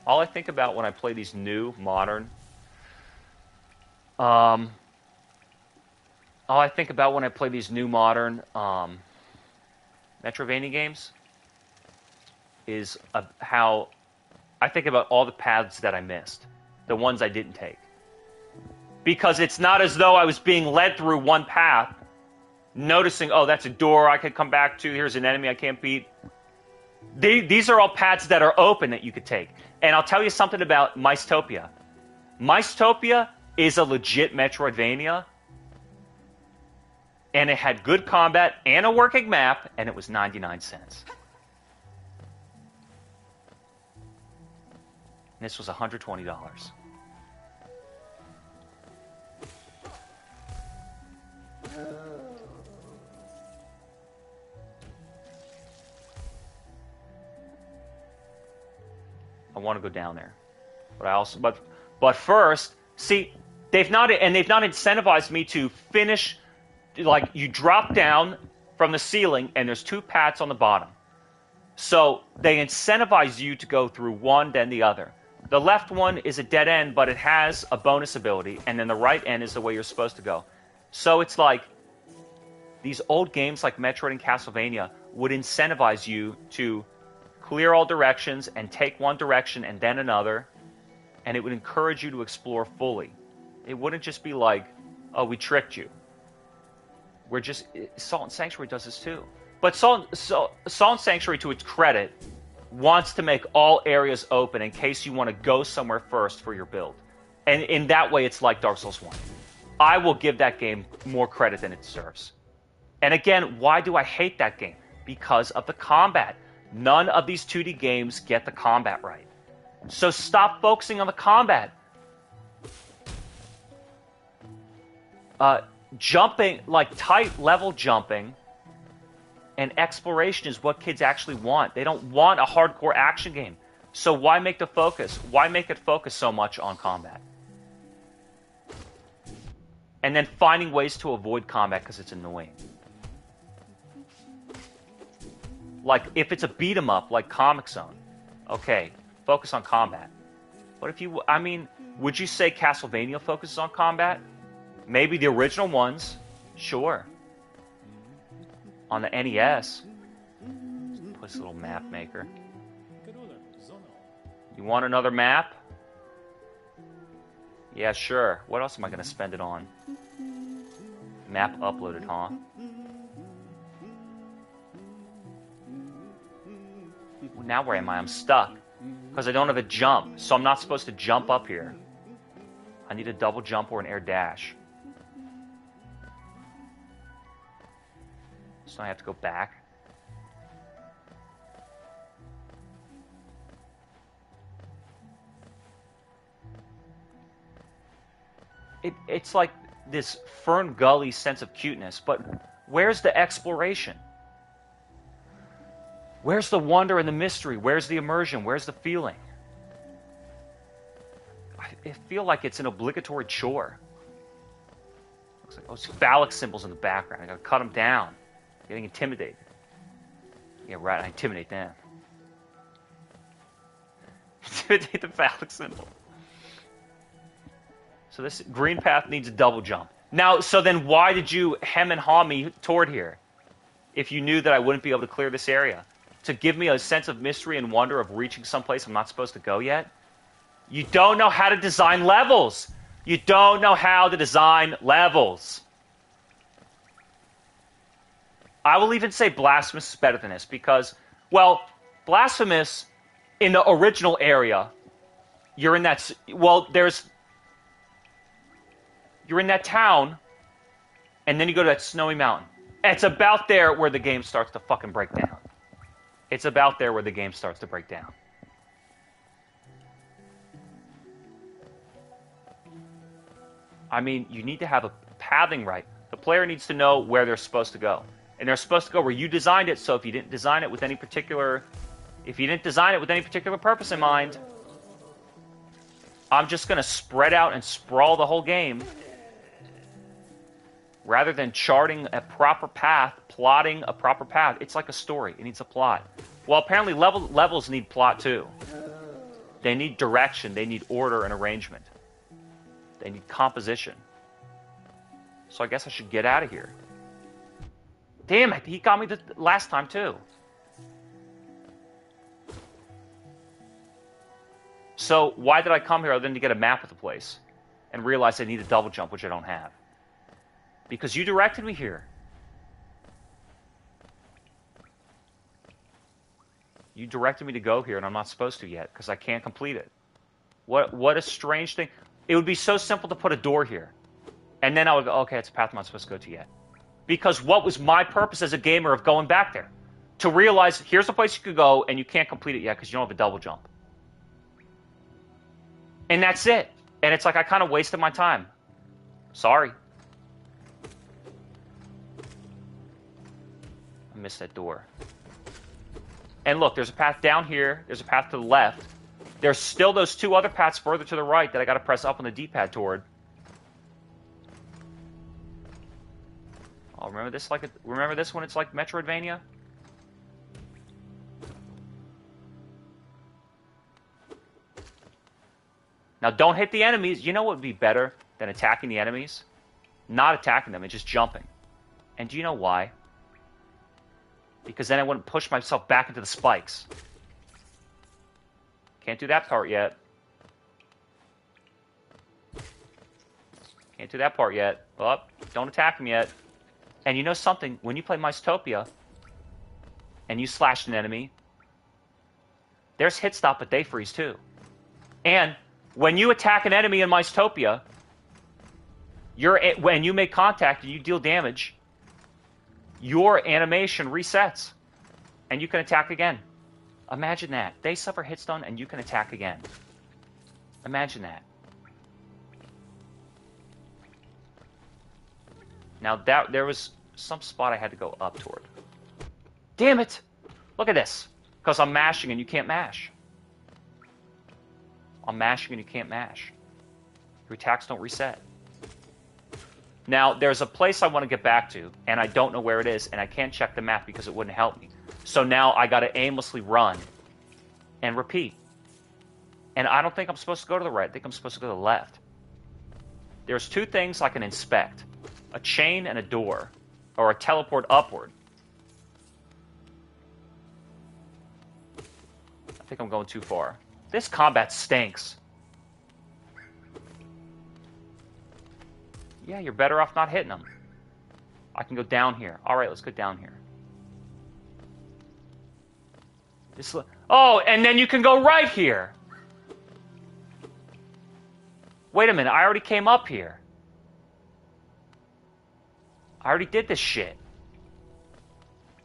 All I think about when I play these new, modern... Metroidvania games is how... I think about all the paths that I missed. The ones I didn't take. Because it's not as though I was being led through one path, noticing, oh, that's a door I could come back to, here's an enemy I can't beat. These are all paths that are open that you could take. And I'll tell you something about Micetopia. Micetopia is a legit Metroidvania, and it had good combat and a working map, and it was 99 cents. And this was $120. I want to go down there, but first, see, they've not incentivized me to finish. Like, you drop down from the ceiling and there's 2 paths on the bottom, so they incentivize you to go through one then the other. The left one is a dead end, but it has a bonus ability, and then the right end is the way you're supposed to go. So it's like these old games like Metroid and Castlevania would incentivize you to clear all directions and take one direction and then another, and it would encourage you to explore fully. It wouldn't just be like, oh, we tricked you. Salt and Sanctuary does this too. But Salt and Sanctuary, to its credit, wants to make all areas open in case you want to go somewhere first for your build. And in that way, it's like Dark Souls 1. I will give that game more credit than it deserves. And again, why do I hate that game? Because of the combat. None of these 2D games get the combat right. So stop focusing on the combat. Jumping, like tight level jumping and exploration is what kids actually want. They don't want a hardcore action game. So why make the focus? Why make it focus so much on combat? And then finding ways to avoid combat because it's annoying. Like, if it's a beat-em up, like Comic Zone, okay, focus on combat. But if you, I mean, would you say Castlevania focuses on combat? Maybe the original ones, sure. On the NES, put this little map maker. You want another map? Yeah, sure. What else am I going to spend it on? Map uploaded, huh? Now where am I? I'm stuck. Because I don't have a jump. So I'm not supposed to jump up here. I need a double jump or an air dash. So I have to go back. It's like this Fern Gully sense of cuteness, but where's the exploration? Where's the wonder and the mystery? Where's the immersion? Where's the feeling? I feel like it's an obligatory chore. Looks like those phallic symbols in the background. I gotta cut them down. I'm getting intimidated. Yeah, right, I intimidate them. Intimidate the phallic symbol. So this green path needs a double jump. Now, so then why did you hem and haw me toward here? If you knew that I wouldn't be able to clear this area. To give me a sense of mystery and wonder of reaching someplace I'm not supposed to go yet? You don't know how to design levels. You don't know how to design levels. I will even say Blasphemous is better than this because, well, Blasphemous in the original area, you're in that, well, you're in that town, and then you go to that snowy mountain. It's about there where the game starts to fucking break down. It's about there where the game starts to break down. I mean, you need to have a pathing right. The player needs to know where they're supposed to go. And they're supposed to go where you designed it, so if you didn't design it with any particular purpose in mind, I'm just going to spread out and sprawl the whole game rather than charting a proper path, plotting a proper path. It's like a story. It needs a plot. Well, apparently levels need plot too. They need direction. They need order and arrangement. They need composition. So I guess I should get out of here. Damn it, he got me the last time too. So why did I come here other than to get a map of the place and realize I need a double jump, which I don't have? Because you directed me here. You directed me to go here, and I'm not supposed to yet because I can't complete it. What a strange thing. It would be so simple to put a door here. And then I would go, okay, it's a path I'm not supposed to go to yet. Because what was my purpose as a gamer of going back there? To realize, here's a place you could go, and you can't complete it yet because you don't have a double jump. And that's it. And it's like I kind of wasted my time. Sorry. I missed that door. And look, there's a path down here. There's a path to the left. There's still those two other paths further to the right that I got to press up on the D-pad toward. Oh, remember this? Remember this when it's like Metroidvania? Now, don't hit the enemies. You know what would be better than attacking the enemies? Not attacking them and just jumping. And do you know why? Because then I wouldn't push myself back into the spikes. Can't do that part yet. Can't do that part yet. Oh, don't attack him yet. And you know something? When you play Mystopia and you slash an enemy, there's hit stop, but they freeze too. And when you attack an enemy in Mystopia, when you make contact and you deal damage, your animation resets, and you can attack again. Imagine that. They suffer hit stun, and you can attack again. Imagine that. Now, there was some spot I had to go up toward. Damn it! Look at this. Because I'm mashing, and you can't mash. I'm mashing, and you can't mash. Your attacks don't reset. Now, there's a place I want to get back to, and I don't know where it is, and I can't check the map because it wouldn't help me. So now I got to aimlessly run and repeat. And I don't think I'm supposed to go to the right. I think I'm supposed to go to the left. There's two things I can inspect. A chain and a door. Or a teleport upward. I think I'm going too far. This combat stinks. Yeah, you're better off not hitting them. I can go down here. All right, let's go down here. Oh, and then you can go right here. Wait a minute, I already came up here. I already did this shit.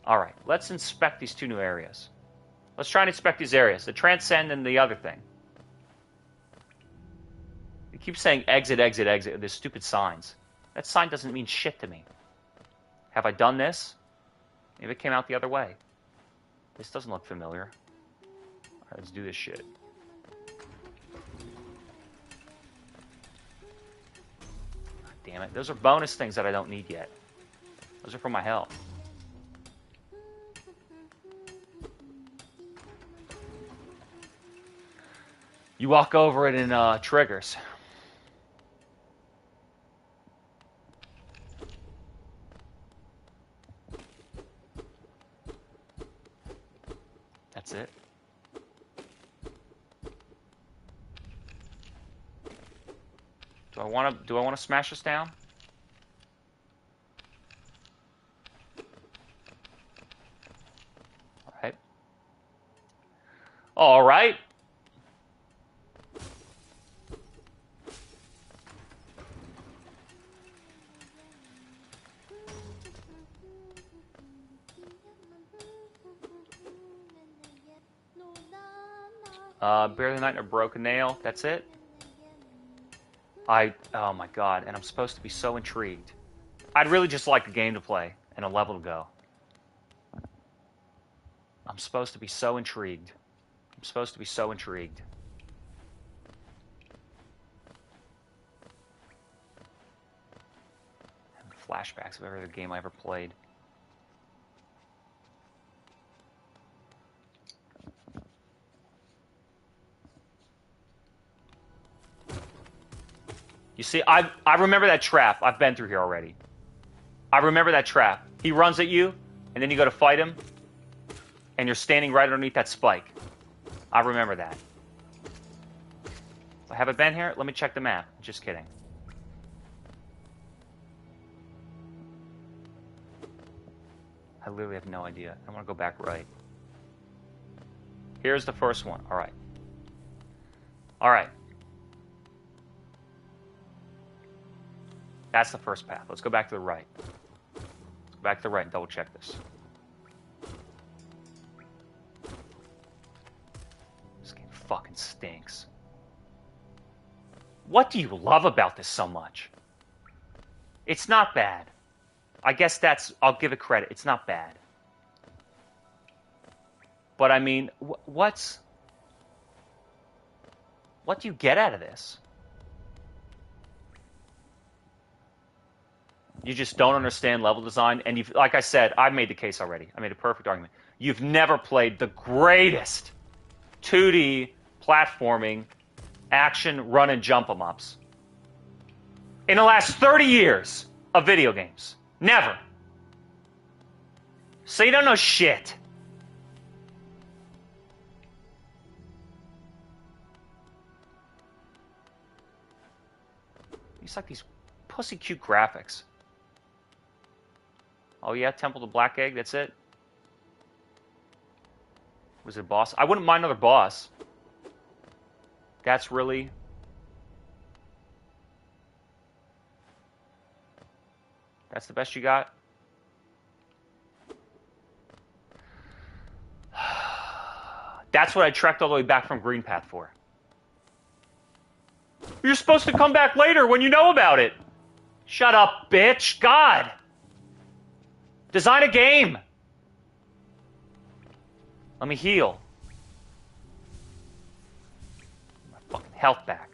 Alright, let's inspect these 2 new areas. Let's try and inspect these areas. The transcend and the other thing. You keep saying exit, exit, exit. There's stupid signs. That sign doesn't mean shit to me. Have I done this? Maybe it came out the other way. This doesn't look familiar. Alright, let's do this shit. God damn it. Those are bonus things that I don't need yet. Those are for my health. You walk over it and triggers. That's it. Do I want to smash this down? All right. All right. Bear the night and a broken nail. That's it? Oh my god, and I'm supposed to be so intrigued. I'd really just like a game to play and a level to go. I'm supposed to be so intrigued. I'm supposed to be so intrigued. Flashbacks of every other game I ever played. You see, I remember that trap. I've been through here already. I remember that trap. He runs at you, and then you go to fight him, and you're standing right underneath that spike. I remember that. Have I been here? Let me check the map. Just kidding. I literally have no idea. I want to go back right. Here's the first one. All right. All right. That's the first path. Let's go back to the right. Let's go back to the right and double check this. This game fucking stinks. What do you love about this so much? It's not bad. I guess I'll give it credit. It's not bad. But I mean, what do you get out of this? You just don't understand level design, and like I said, I've made the case already. I made a perfect argument. You've never played the greatest 2D platforming action run and jump 'em ups in the last 30 years of video games. Never. So you don't know shit. It's like these pussy cute graphics. Oh yeah, Temple to Black Egg, that's it? Was it a boss? I wouldn't mind another boss. That's really... That's the best you got? That's what I trekked all the way back from Green Path for. You're supposed to come back later when you know about it. Shut up, bitch. God. Design a game. Let me heal. My fucking health back.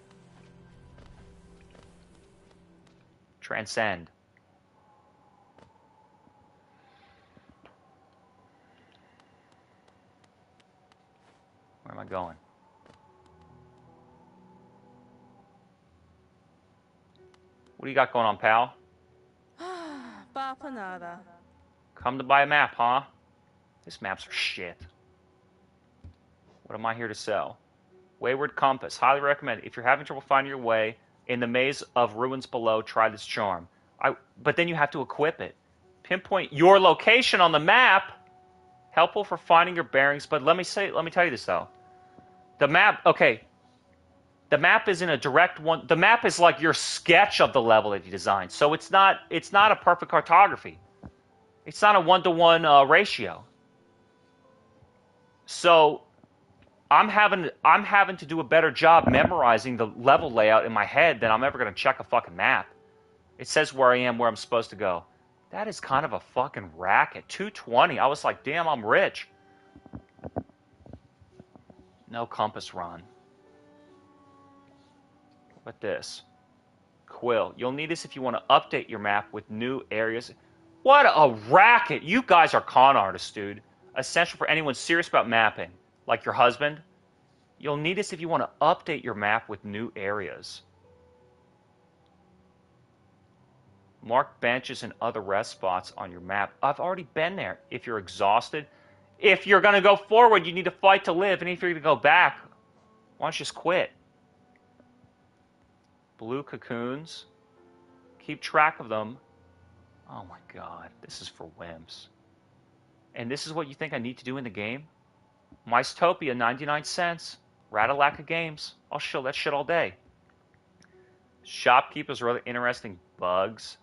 Transcend. Where am I going? What do you got going on, pal? Come to buy a map, huh? This map's for shit. What am I here to sell? Wayward Compass. Highly recommend it. If you're having trouble finding your way in the maze of ruins below, try this charm. But then you have to equip it. Pinpoint your location on the map, Helpful for finding your bearings, but let me tell you this though. The map, okay. The map isn't a direct one. The map is like your sketch of the level that you designed. So it's not a perfect cartography. It's not a 1-to-1 ratio. So I'm having to do a better job memorizing the level layout in my head than I'm ever going to check a fucking map. It says where I am, where I'm supposed to go. That is kind of a fucking racket. 220. I was like, damn, I'm rich. No compass run. What this? Quill. You'll need this if you want to update your map with new areas. What a racket. You guys are con artists, dude. Essential for anyone serious about mapping. Like your husband. You'll need this if you want to update your map with new areas. Mark benches and other rest spots on your map. I've already been there. If you're exhausted. If you're going to go forward, you need to fight to live. And if you're going to go back, why don't you just quit? Blue cocoons. Keep track of them. Oh my god, this is for wimps. And this is what you think I need to do in the game? Mystopia, 99 cents. Ratalacca Games. I'll show that shit all day. Shopkeepers are other interesting bugs.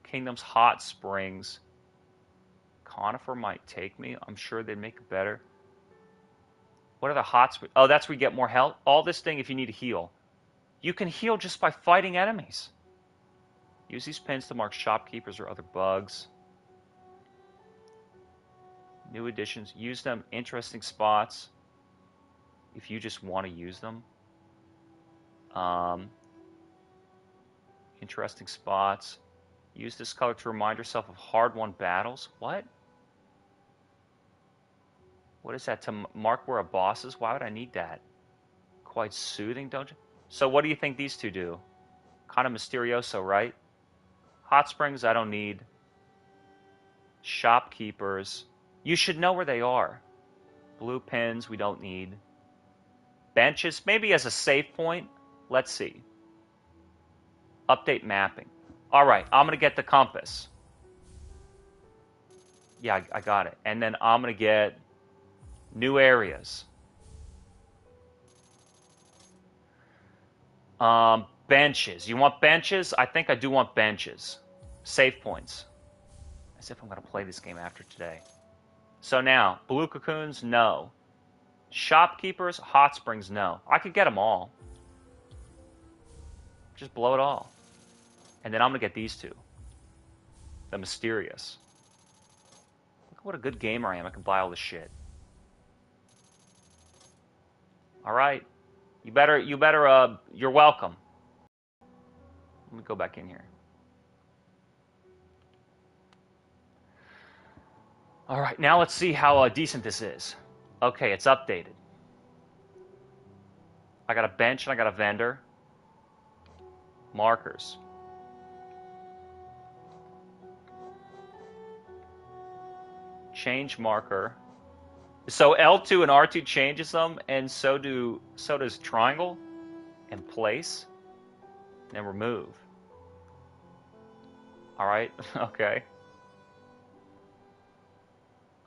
Kingdom's Hot Springs. Conifer might take me. I'm sure they'd make it better. What are the hot springs? Oh, that's where you get more health. All this thing if you need to heal. You can heal just by fighting enemies. Use these pins to mark shopkeepers or other bugs. New additions. Use them. Interesting spots. If you just want to use them. Interesting spots. Use this color to remind yourself of hard-won battles. What? What is that? To mark where a boss is? Why would I need that? Quite soothing, don't you? So what do you think these two do? Kind of mysterioso, right? Hot springs, I don't need. Shopkeepers. You should know where they are. Blue pins, we don't need. Benches, maybe as a save point. Let's see. Update mapping. All right, I'm going to get the compass. Yeah, I got it. And then I'm going to get new areas. Benches. You want benches? I think I do want benches. Save points. As if I'm going to play this game after today. So now, blue cocoons, no. Shopkeepers, hot springs, no. I could get them all. Just blow it all. And then I'm going to get these two. The mysterious. Look what a good gamer I am. I can buy all this shit. All right. You're welcome. Let me go back in here. All right, now let's see how decent this is. Okay, it's updated. I got a bench and I got a vendor. Markers. Change marker. So L2 and R2 changes them, and so does triangle and place and remove. All right, okay.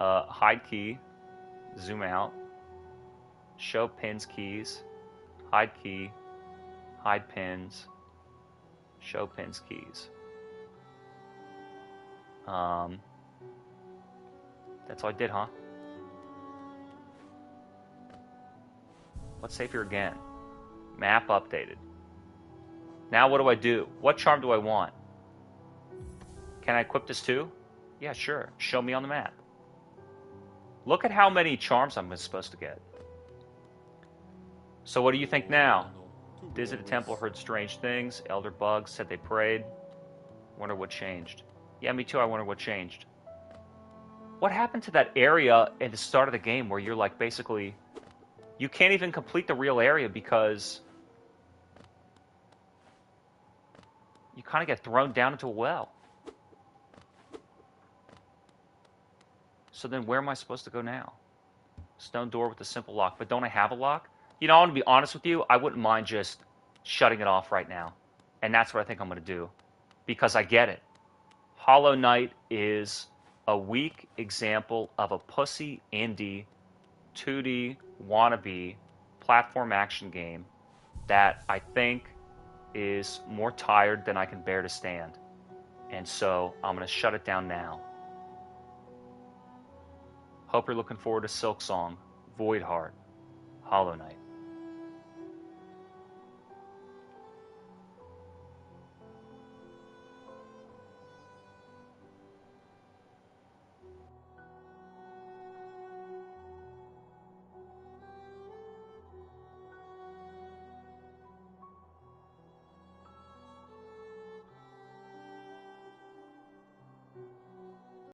Hide key, zoom out, show pins keys, hide key, hide pins, show pins keys. That's all I did, huh? Let's save here again. Map updated. Now what do I do? What charm do I want? Can I equip this too? Yeah, sure. Show me on the map. Look at how many charms I'm supposed to get. So what do you think now? Visit a temple, heard strange things. Elder bugs said they prayed. Wonder what changed. Yeah, me too. I wonder what changed. What happened to that area at the start of the game where you're like basically... You can't even complete the real area because... You kind of get thrown down into a well. So then where am I supposed to go now? Stone door with a simple lock. But don't I have a lock? You know, I want to be honest with you. I wouldn't mind just shutting it off right now. And that's what I think I'm going to do. Because I get it. Hollow Knight is a weak example of a pussy indie 2D wannabe platform action game that I think is more tired than I can bear to stand. And so I'm going to shut it down now. Hope you're looking forward to Silksong, Void Heart, Hollow Knight.